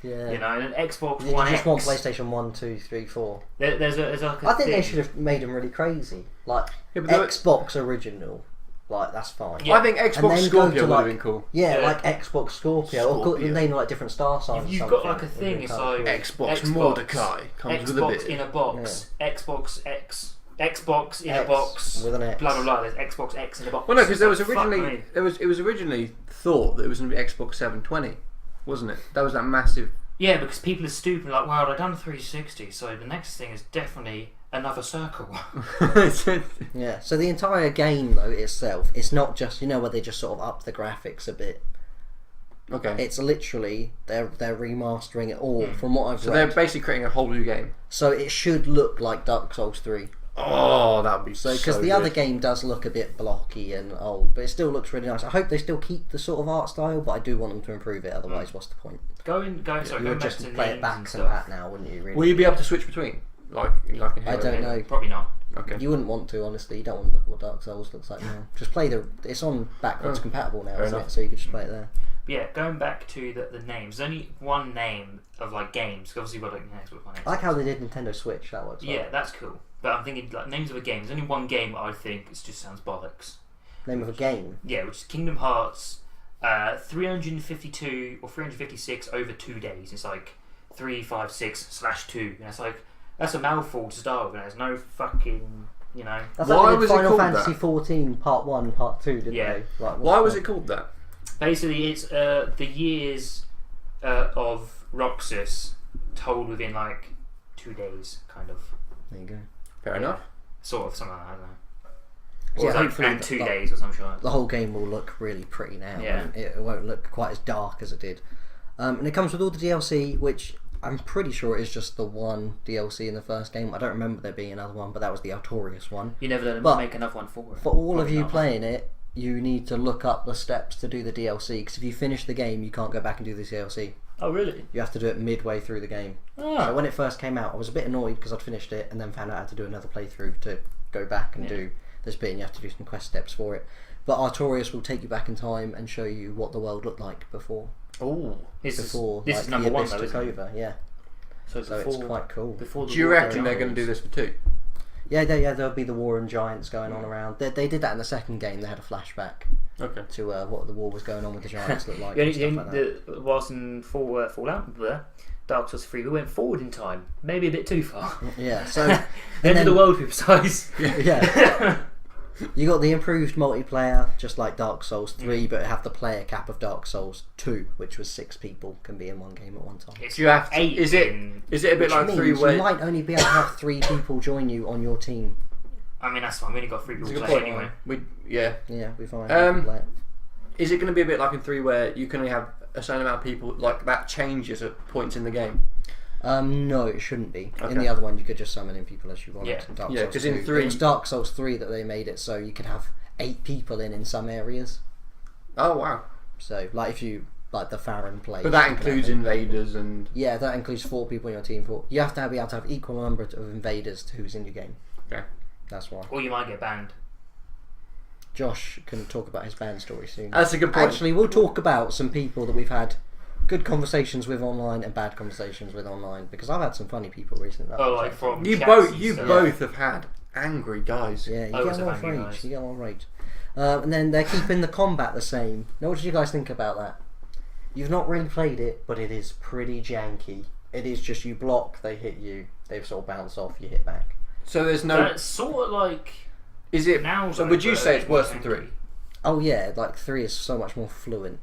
Yeah. You know, and then Xbox You One just X. want PlayStation 1, 2, 3, 4. There's like a I think thing. they should have made them really crazy. Like, Yeah, but Xbox original. Like, that's fine. Yeah. I think And Xbox then Scorpio go to, would have been cool. Yeah, Yeah. like Xbox Scorpio. Or call it the Scorpio. name like different star signs. You've or got something. like a thing. It's Kinda like cool. Xbox Mordecai comes with a Xbox bit. in a box. Xbox X. Xbox in a X box. with an X. Blah blah blah. There's Xbox X in a box. Well, no, because there was Fuck originally me. it was originally thought that it was going to be Xbox 720, wasn't it? That was that massive. Yeah, because people are stupid. Like, well, I've done 360, so the next thing is definitely another circle. Yeah, so the entire game though itself, it's not just where they just sort of up the graphics a bit. Okay. It's literally they're remastering it all from what I've So read. they're basically creating a whole new game. So it should look like Dark Souls 3. Oh, that would be so. Because the other game does look a bit blocky and old, but it still looks really nice. I hope they still keep the sort of art style, but I do want them to improve it. Otherwise, what's the point? Going You back would just to play names it back and and stuff. back now, wouldn't you? Really? Will you be able to switch between? Like in I Halo? don't know. Probably not. Okay. You wouldn't want to, honestly. You don't want to look at what Dark Souls looks like now. Just play it's on backwards compatible now, Fair isn't enough. it? So you could just play it there. But yeah, going back to the names. There's only one name of like games. 'Cause obviously, we've got like Xbox One X. I like how they did Nintendo Switch. That works. Yeah, that's cool. But I'm thinking like names of a game. There's only one game I think it just sounds bollocks. Name of a game. Yeah, which is Kingdom Hearts 352 or 356 over 2 days. It's like 356/2, and it's like that's a mouthful to start with. And there's no fucking That's Why like they did was it Final called Fantasy that? 14 Part 1, Part 2, didn't Yeah. they? Like, Why was it called that? Basically, it's the years of Roxas told within like 2 days, kind of. There you go. Fair enough. Sort of, something like that, I don't know. So Or yeah, it's like, hopefully and 2 the- days or some shit. The whole game will look really pretty now. Yeah. And it won't look quite as dark as it did. And it comes with all the DLC, which I'm pretty sure is just the one DLC in the first game. I don't remember there being another one, but that was the Altorius one. You never let them But make another one for it. For all of Probably you not. playing it, you need to look up the steps to do the DLC, because if you finish the game, you can't go back and do the DLC. Oh, really? You have to do it midway through the game. Oh. So when it first came out, I was a bit annoyed because I'd finished it and then found out I had to do another playthrough to go back and do this bit, and you have to do some quest steps for it. But Artorias will take you back in time and show you what the world looked like before Oh. This is is number the one, Abyss though, took isn't it? over. Yeah, So so before, it's quite cool. Before the Do you War reckon of they're going to do Giants. this for 2? Yeah, there'll be the War and Giants going on around. They did that in the second game. They had a flashback Okay. to what the war was going on with the Giants looked like. Yeah, and stuff like that. whilst in Fallout, Dark Souls 3, we went forward in time. Maybe a bit too far. Yeah, so End then- of the world, to be precise. yeah. You got the improved multiplayer, just like Dark Souls 3, but it have the player cap of Dark Souls 2, which was 6 people can be in one game at one time. It's Do you have to, 8 is it in- a bit Which like means 3 you where might only be able to have 3 people join you on your team. I mean, that's fine. We only got 3 It's people a good playing point. anyway. Yeah. Yeah, we find Is it going to be a bit like in 3 where you can only have a certain amount of people, like that changes at points in the game? No, it shouldn't be. Okay. In the other one, you could just summon in people as you want. Yeah. In Dark Yeah, Souls 'cause in 2. 3 it was Dark Souls 3 that they made it so you could have 8 people in some areas. Oh, wow. So, like if you like the Farron place. But that you can includes have invaders and... Yeah, that includes 4 people in your team. You have to be able to have equal number of invaders to who's in your game. Okay. That's why. Or you might get banned. Josh can talk about his band story soon. That's a good point. Actually, we'll talk about some people that we've had good conversations with online and bad conversations with online, because I've had some funny people recently. Oh, like from You chats both and you stuff. both have had angry guys. Yeah, you I get was a a lot of banging rage. guys. You get a lot of rage. And then they're keeping the combat the same. Now, what did you guys think about that? You've not really played it, but it is pretty janky. It is just you block, they hit you, they sort of bounce off, you hit back. So there's no... That's sort of like Is it... now. So though, would you but say it's worse than janky. 3? Oh yeah, like 3 is so much more fluent.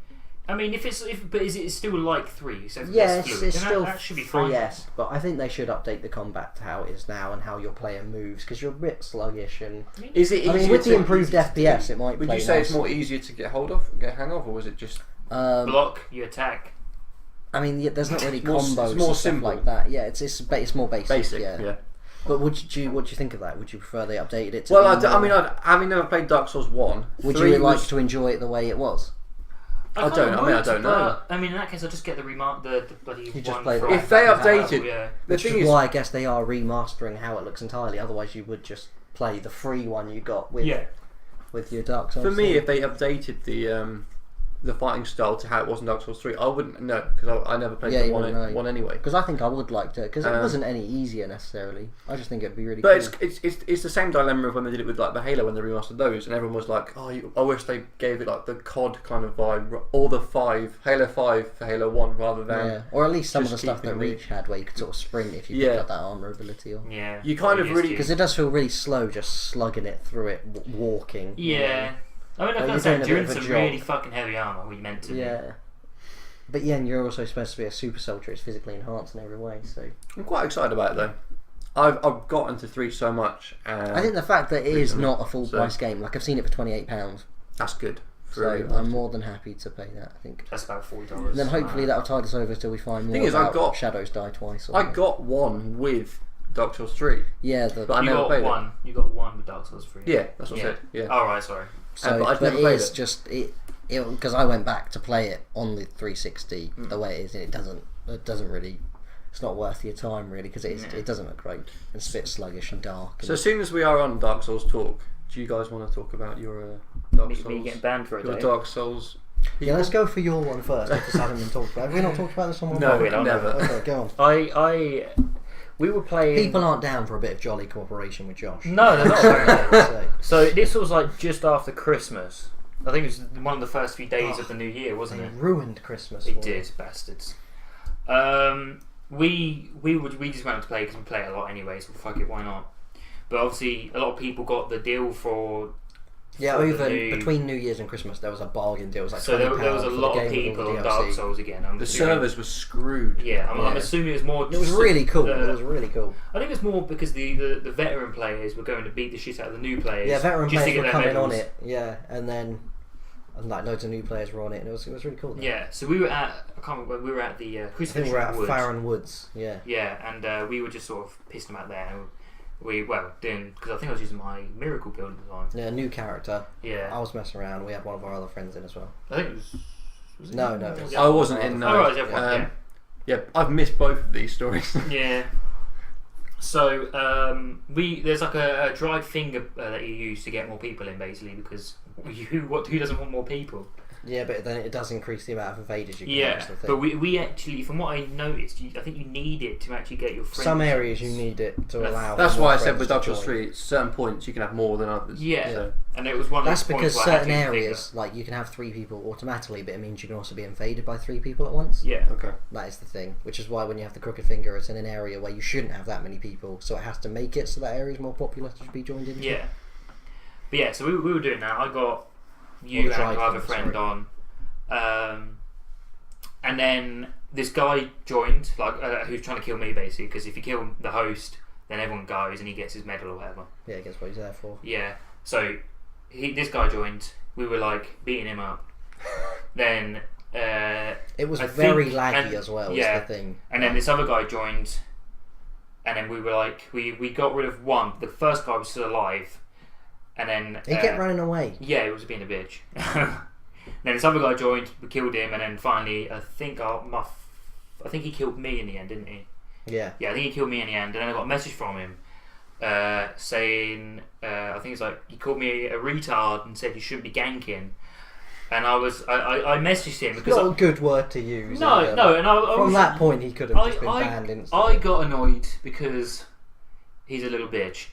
I mean, but is it still like 3? So Yeah, less it's fluid, then still that should be fine. 3S, but I think they should update the combat to how it is now and how your player moves, because you're a bit sluggish and... Is it I mean, easier with the to... improved FPS, it might Would play you say it's nicer. more easier to get hold of, get a hang of, or was it just... Block, you attack. I mean, yeah, there's not really More- combos it's more and stuff simple. like that. Yeah, it's more basic. Basic, yeah. yeah. But what do you think of that? Would you prefer they updated it to Well, be more- having never played Dark Souls 1, would 3 you like was- to enjoy it the way it was? I don't know. I mean, in that case, I'll just get the bloody You just one play the- from- If they updated- yeah. The Which thing is is, why I guess they are remastering how it looks entirely. Otherwise, you would just play the free one you got with your Dark Souls. for me, thing. if they updated the fighting style to how it was in Dark Souls 3, I wouldn't know because I never played Yeah, the you wouldn't know. one anyway. Because I think I would like to, because it wasn't any easier necessarily. I just think it'd be really But cool. it's the same dilemma of when they did it with like the Halo when they remastered those, and everyone was like, "Oh, I wish they gave it like the COD kind of vibe, or the Halo 5 for Halo 1 rather than Yeah, or at least some of the just stuff that keeping the- Reach had, where you could sort of sprint if you Yeah. picked up that armor ability. Or Yeah. You kind of really- because it does feel really slow, just slugging it through it, walking. Yeah. I mean, But I you're can say doing a you're bit in of a some jog. really fucking heavy armor. What you meant to? Yeah. But yeah, and you're also supposed to be a super soldier. It's physically enhanced in every way. So I'm quite excited about it though. I've gotten to 3 so much. I think the fact that it is recently, not a full price game, like I've seen it for £28, that's good. so I'm more than happy to pay that. I think. That's about $40. And then hopefully that'll tide us over till we find more Thing is, about Shadows Die Twice. Or I got one with Dark Souls 3. yeah, But I you never got played one. You got one with Dark Souls 3. Yeah, that's what I said. Yeah. Oh right, sorry. so, but I'd but never it played is it. just it because I went back to play it on the 360 the way it is, and it doesn't really. It's not worth your time really because it doesn't look great. It's a bit sluggish and dark. So as soon as we are on Dark Souls talk, do you guys want to talk about your Dark Souls? Me getting banned for a Your day. Dark Souls. yeah, let's go for your one first. If this hasn't been talked about, have we not talked about this on one? No, we don't. never. Okay, go on. We were playing. People aren't down for a bit of jolly cooperation with Josh. No, they're not. So, So this was like just after Christmas. I think it was one of the first few days of the new year, wasn't they it? ruined Christmas. They for did, us. bastards. We just went to play because we play it a lot anyway, so fuck it, why not? But obviously, a lot of people got the deal for. Yeah, for the over new- between New Year's and Christmas, there was a bargain deal. It was like So there was £20 a for the lot game of with all people the on DLC. Dark Souls again. I'm The assuming- servers were screwed. Yeah, I'm Yeah. assuming it was more. It was just really cool. the- It was really cool. I think it's more because the veteran players were going to beat the shit out of the new players. Yeah, veteran just to players get were their coming medals. on it. Yeah, and then like loads of new players were on it, and it was really cool. Though. Yeah, so we were at I can't remember, we were at the I think Crucifixion we're at Woods. Farron Woods. Yeah. Yeah, and we were just sort of pissing them out there. And doing because I think I was using my miracle build at the time. Yeah, new character. Yeah, I was messing around. We had one of our other friends in as well. I think it was. it No, it was- I wasn't in. Oh, right, it was everyone, Yeah, I've missed both of these stories. yeah. So there's like a dried finger that you use to get more people in, basically, because who doesn't want more people? Yeah, but then it does increase the amount of invaders you can Yeah, have. That's the but thing. we actually, from what I noticed, I think you need it to actually get your friends. Some areas you need it to allow. That's more why I said friends with to Dark Souls join. 3, certain points you can have more than others. Yeah, So, and it was one. That's of the because points where I had certain to use the areas, like you can have 3 people automatically, but it means you can also be invaded by 3 people at once. finger. Yeah, okay. That is the thing, which is why when you have the crooked finger, it's in an area where you shouldn't have that many people, so it has to make it so that area is more popular to be joined into. yeah. But yeah, so we were doing that. I got Or you the and dried my other finger, friend on, and then this guy joined, like who's trying to kill me basically, because if you kill the host, then everyone goes and he gets his medal or whatever. Yeah, I guess what he's there for. Yeah. So this guy joined. We were like beating him up. Then It was I very think- laggy and- as well, yeah. is the thing. and then this other guy joined, and then we were like we got rid of one. The first guy was still alive, and then He kept running away. yeah, he was being a bitch. Then this other guy joined. We killed him, and then finally I think he killed me in the end, didn't he? Yeah. Yeah, I think he killed me in the end, and then I got a message from him saying, I think it's like, he called me a retard and said you shouldn't be ganking. And I messaged him because Not a good word to use. no, and I From was, that point, he could have just been banned instantly. I got annoyed because he's a little bitch,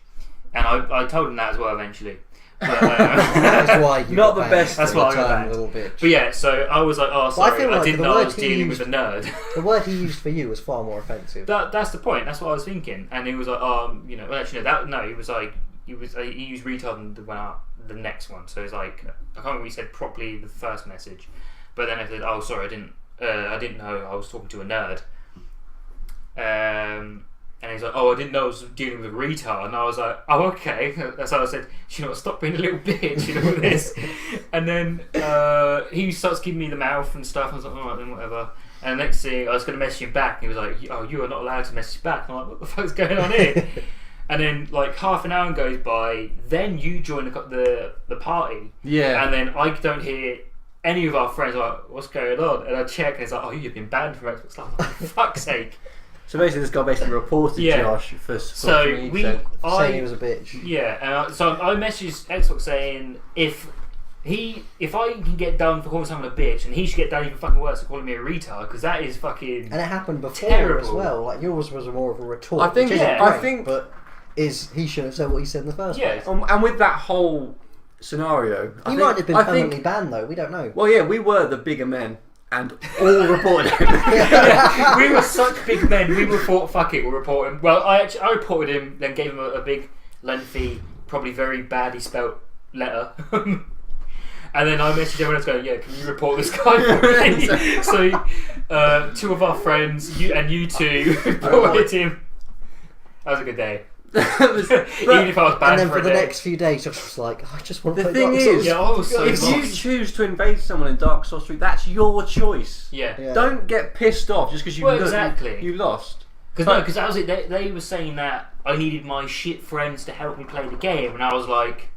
and I told him that as well eventually. But, That's why you Not got the banned best. for That's the why I got term banned. little bitch. But yeah, so I was like, oh But I sorry, feel I like didn't the know I word was he dealing used- with a nerd. The word he used for you was far more offensive. That's the point. That's what I was thinking. And he was like, well, actually, he was like, he used retard and the next one. So it's like, I can't remember what he said properly the first message, but then I said, oh, sorry, I didn't know I was talking to a nerd. And he's like, oh, I didn't know I was dealing with a retard. And I was like, oh, okay. That's how I said, stop being a little bitch, with this. And then he starts giving me the mouth and stuff. I was like, all right, then whatever. And the next thing, I was going to message him back. And he was like, oh, you are not allowed to message back. And I'm like, what the fuck's going on here? And then like half an hour goes by, then you join the party. Yeah. And then I don't hear any of our friends like, what's going on? And I check and it's like, oh, you've been banned from Xbox Live. I'm like, for fuck's sake. So basically this guy basically reported Josh for saying he was a bitch. Yeah, and so I messaged Xbox saying if I can get done for calling someone a bitch, and he should get done even fucking worse for calling me a retard, because that is fucking And it happened before terrible. as well. Like yours was more of a retort. I think which isn't I great, think but he should have said what he said in the first place. and with that whole scenario, He might have been permanently banned though. We don't know. Well, yeah, we were the bigger men, and all reported him. We were such big men. We thought, fuck it, we'll report him. Well, I reported him, then gave him a big, lengthy, probably very badly spelt letter. And then I messaged everyone else going, yeah, can you report this guy for me? So, two of our friends, you two, reported him. That was a good day. Even if I was banned And then for the a day. next few days, Josh was like, I just want to The play thing Dark Souls. is, Yeah, I was so if you lost. choose to invade someone in Dark Souls 3, that's your choice. Yeah. Don't get pissed off just because Exactly. you lost. Because that was it. They were saying that I needed my shit friends to help me play the game, and I was like,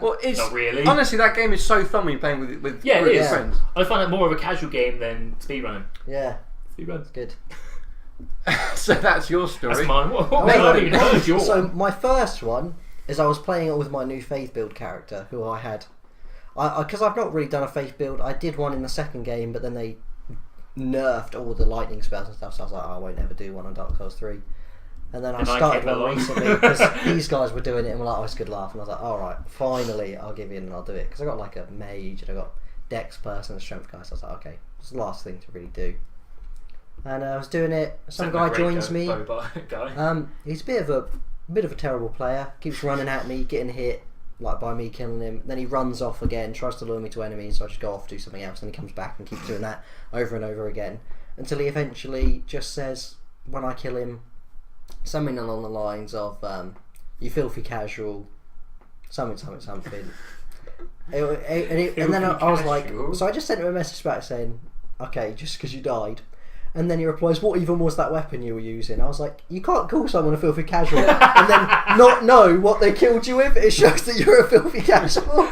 Well, it's not really. Honestly, that game is so fun when you're playing with Yeah, it your is. friends. I find it more of a casual game than speedrunning. Yeah, Speedrun. it's good. So that's your story. That's mine. What Mate, I even heard yours. So my first one is I was playing it with my new faith build character who I had. Because I've not really done a faith build. I did one in the second game, but then they nerfed all the lightning spells and stuff. So I was like, I won't ever do one on Dark Souls 3. And then I started one recently because these guys were doing it and were like, oh, it's a good laugh. And I was like, alright, finally I'll give in and I'll do it. Because I got like a mage and I got dex person and strength guy. So I was like, okay, it's the last thing to really do. And I was doing it. Some guy joins me. He's a bit of a terrible player. Keeps running at me, getting hit, like by me killing him. Then he runs off again, tries to lure me to enemies. So I just go off, do something else, and he comes back and keeps doing that over and over again until he eventually just says, when I kill him, something along the lines of, "You filthy casual," something. And then I was like, so I just sent him a message back saying, "Okay, just because you died." And then he replies, "What even was that weapon you were using?" I was like, "You can't call someone a filthy casual and then not know what they killed you with. It shows that you're a filthy casual."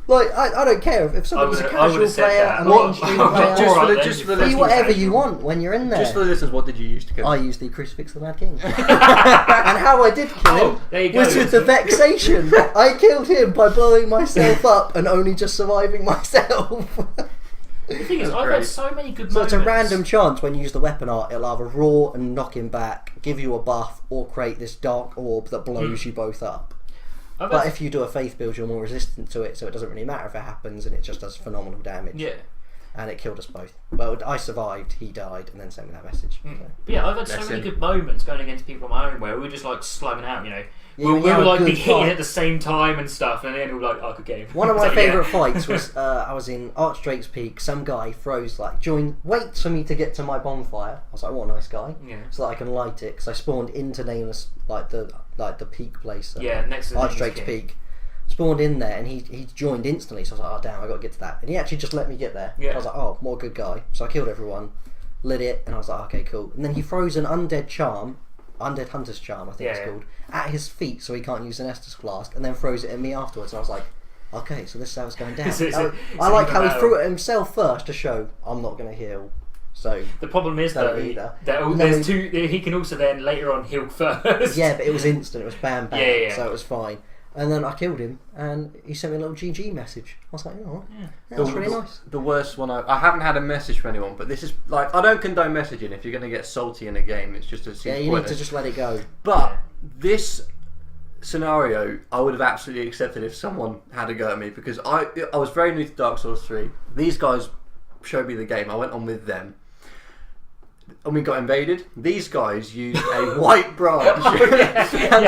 Like, I don't care if someone's a casual player, a mainstream player. Just for Be whatever you want when you're in there. Just for the listeners, what did you use to kill? I used the Crucifix of the Mad King. And how I did kill him was with the vexation. I killed him by blowing myself up and only just surviving myself. The thing is, I've had so many good moments. So it's a random chance when you use the weapon art, it'll either roar and knock him back, give you a buff, or create this dark orb that blows you both up. But if you do a faith build, you're more resistant to it, so it doesn't really matter if it happens, and it just does phenomenal damage. Yeah. And it killed us both. Well, I survived, he died, and then sent me that message. So. But yeah, I've had so many good moments going against people on my own where we were just like slugging out, you know. Yeah, we were like be hitting fight. at the same time and stuff, and then we were like, oh, good game. One of my favourite fights was I was in Archdrake's Peak. Some guy throws waits for me to get to my bonfire. I was like, what a nice guy. Yeah. So that I can light it because I spawned into Nameless, like the peak place. Next to the Archdrake's Peak. Spawned in there and he joined instantly. So I was like, oh damn, I got to get to that. And he actually just let me get there. Yeah. I was like, oh, what a good guy. So I killed everyone, lit it, and I was like, okay, cool. And then he throws an undead Hunter's Charm, I think it's called, at his feet so he can't use an Estus Flask, and then throws it at me afterwards. And I was like, okay, so this is how it's going down. I like how he threw it at himself first to show I'm not going to heal. So the problem is though, there's two. He can also then later on heal first. Yeah, but it was instant. It was bam bam. Yeah. So it was fine. And then I killed him, and he sent me a little GG message. I was like, oh, that's really nice. The worst one, I haven't had a message from anyone, but this is like, I don't condone messaging. If you're going to get salty in a game, it's just you need to just let it go. But this scenario, I would have absolutely accepted if someone had a go at me, because I was very new to Dark Souls 3. These guys showed me the game. I went on with them. And we got invaded. These guys used a white branch, and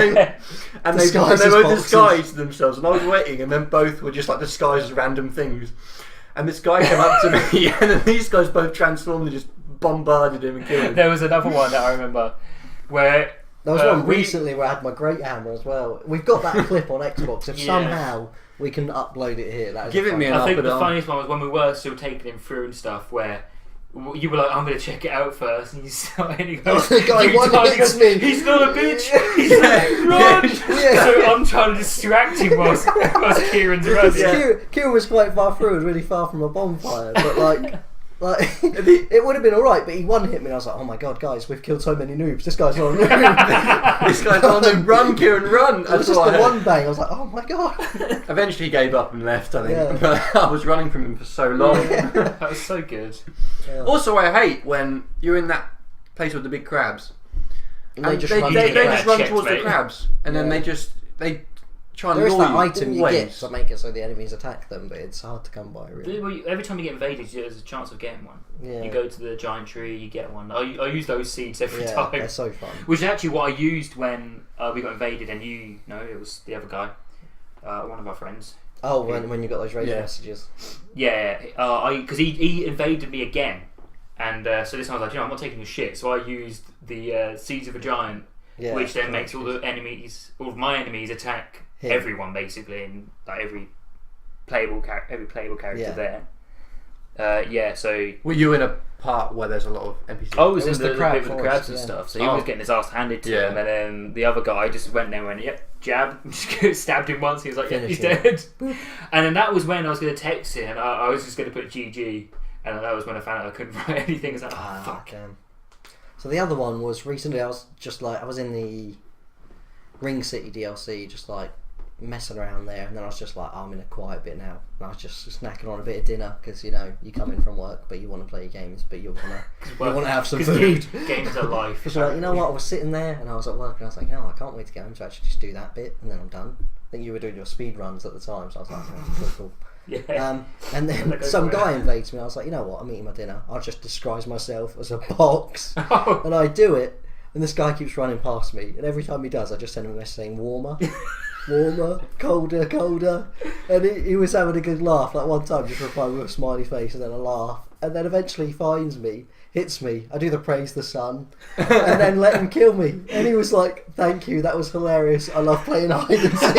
they were disguised themselves. And I was waiting, and then both were just like disguised as random things. And this guy came up to me, and then these guys both transformed and just bombarded him and killed him. There was another one that I remember where there was one recently where I had my great hammer as well. We've got that clip on Xbox. If somehow we can upload it here, give it me. I think the funniest one was when we were still taking him through and stuff, where you were like, I'm going to check it out first, and you started, and he Oh, goes, the guy "You one died." He hits goes, me. "He's not a bitch." He's like, "Run!" Yeah. So I'm trying to distract him whilst Kieran's running. Kieran was quite far through and really far from a bonfire, but like it would have been alright, but he one hit me and I was like, oh my god, guys, we've killed so many noobs, this guy's not a noob. This guy's on the run, Kieran, run! It was just the one bang, I was like, oh my god. Eventually he gave up and left, I think. Yeah. But I was running from him for so long. That was so good. Yeah. Also, I hate when you're in that place with the big crabs. And they just they run, just run Checked, towards the mate. crabs, and then Yeah. they try and there is lure that you item you always. get to make it so the enemies attack them, but it's hard to come by, really. Well, every time you get invaded, there's a chance of getting one. Yeah. You go to the giant tree, you get one. I use those seeds every Yeah, time. they're so fun. Which is actually what I used when we got invaded, and it was the other guy, one of our friends. Oh, when you got those radio Yeah. messages. Yeah, because he invaded me again, and so this time I was like, I'm not taking your shit. So I used the seeds of a giant, Yeah, which then makes all of my enemies attack Him. everyone basically, and like every playable character Yeah. there. So Were you in a part where there's a lot of NPCs? I was It was in the the crab bit with the forest, crabs and yeah. stuff, so he Oh. was getting his ass handed to Yeah. him, and then the other guy just went there and went, yep, jab, just stabbed him once, he was like, yep, he's Finish dead. And then that was when I was going to text him, and I was just going to put GG, and then that was when I found out I couldn't write anything. I was like, oh, fuck. Damn. So the other one was recently, I was in the Ring City DLC, just like messing around there, and then I was just like, I'm in a quiet bit now, and I was just snacking on a bit of dinner, because you come in from work but you want to play your games, but you want to have some 'Cause food. Games are life. Because like, you know what, I was sitting there and I was at work and I was like, I can't wait to get home to actually just do that bit, and then I'm done. I think you were doing your speed runs at the time, so I was like, cool. Yeah. And then Go some for it. guy invades me. I was like, you know what? I'm eating my dinner. I'll just disguise myself as a box, Oh. and I do it. And this guy keeps running past me, and every time he does, I just send him a message saying, warmer, warmer, colder, colder. And he was having a good laugh. Like one time, just replying with a smiley face and then a laugh. And then eventually he finds me, hits me. I do the praise the sun, and then let him kill me. And he was like, "Thank you, that was hilarious. I love playing hide and seek."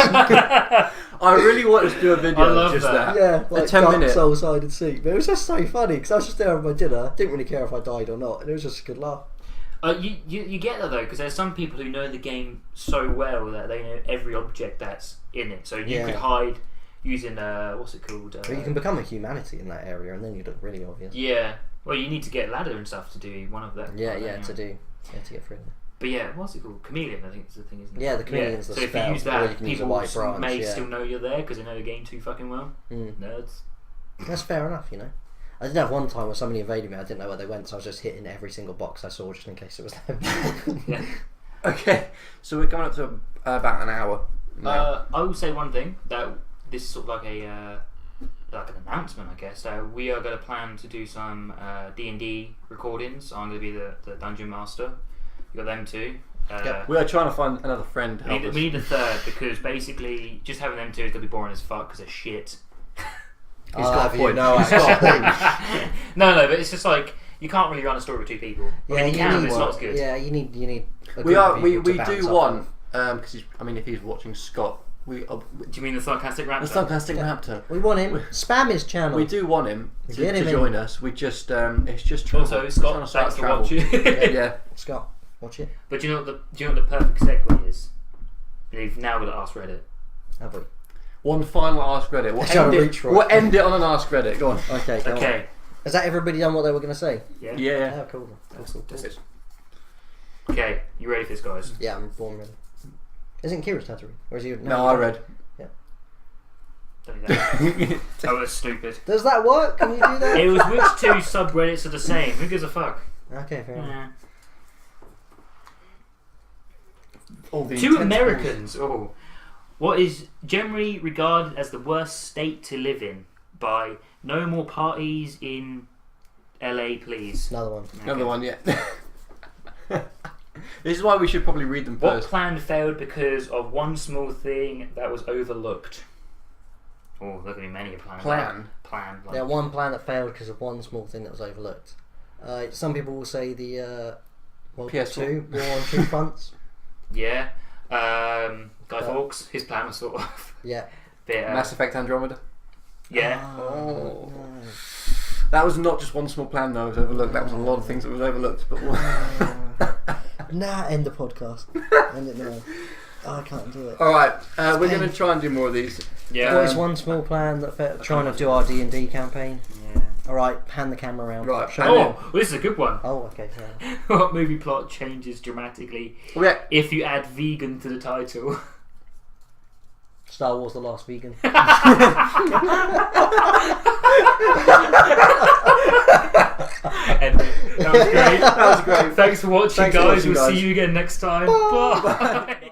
I really wanted to do a video I love of just that. that. Yeah, like 10 Dark minute. Souls hide and seek. But it was just so funny because I was just there with my dinner. Didn't really care if I died or not, and it was just a good laugh. You get that though, because there's some people who know the game so well that they know every object that's in it. So you Yeah. could hide using what's it called? But you can become a humanity in that area, and then you look really obvious. Yeah. Well, you need to get ladder and stuff to do one of them. Yeah, to get through. But yeah, what's it called? Chameleon, I think is the thing, isn't it? Yeah, the chameleon's the So if spell, you use or that, you can use a people white branch, may yeah. still know you're there because they know the game too fucking well. Nerds. That's fair enough, I did have one time where somebody invaded me. I didn't know where they went, so I was just hitting every single box I saw just in case it was them. Yeah. Okay, so we're coming up to about an hour now. I will say one thing, that this is sort of like an announcement, I guess. We are going to plan to do some D&D recordings. I'm going to be the dungeon master. You got them two. Yep. We are trying to find another friend to help We us. need a third, because basically just having them two is going to be boring as fuck because they're shit. He's got a point. No, He's got a point. No, but it's just like you can't really run a story with two people. I mean, you can, but it's not as good. Yeah, you need. A We group are. of We people to do bounce one off because if he's watching Scott, Do you mean the sarcastic raptor? the sarcastic raptor. of. We want him. Spam his channel. We do want him to Get him in. join us. We just it's just travel. Also, We're Scott, trying to start thanks for travel. watching. Yeah. Scott, watch it. But do you know what the perfect segue is? You've now got to ask Reddit. Have we? One final Ask Reddit. Shall we reach for it? We'll end it on an Ask Reddit. Go on. Okay. Go on. Okay. Has that everybody done what they were going to say? Yeah. Yeah. Oh, cool. That's- Okay, you ready for this, guys? Yeah, I'm born ready. Isn't Kieran's tattooing? Or is he? No, I read. Don't do that. Oh, that's stupid. Does that work? Can you do that? It was which two subreddits are the same? Who gives a fuck? Okay, fair enough. Yeah. All the Two intense Americans. Oh, what is generally regarded as the worst state to live in by No More Parties in LA, please. Another one. calls. Another one, yeah. This is why we should probably read them What first. plan failed because of one small thing that was overlooked? Oh, there could be many a plan. Plan? Plan. Like, Yeah, one plan that failed because of one small thing that was overlooked. Some people will say the World War PS4. II, War on Two Fronts. Yeah. Guy Fawkes, his plan was sort of Yeah. bit. Mass Effect Andromeda. Yeah. Oh. No. That was not just one small plan that was overlooked. That was a lot of things that was overlooked. But End the podcast. End it now. I can't do it. all right, we're going to try and do more of these. Yeah. What is one small plan that trying to do our D&D campaign? Yeah. All right, hand the camera around. Right. Show Oh, me. well, this is a good one. Oh, okay. Yeah. What movie plot changes dramatically Yeah. if you add vegan to the title? Star Wars: The Last Vegan. End it. That was great. That was great. Thanks for watching, Thanks for guys. watching, We'll guys. see you again next time. Bye.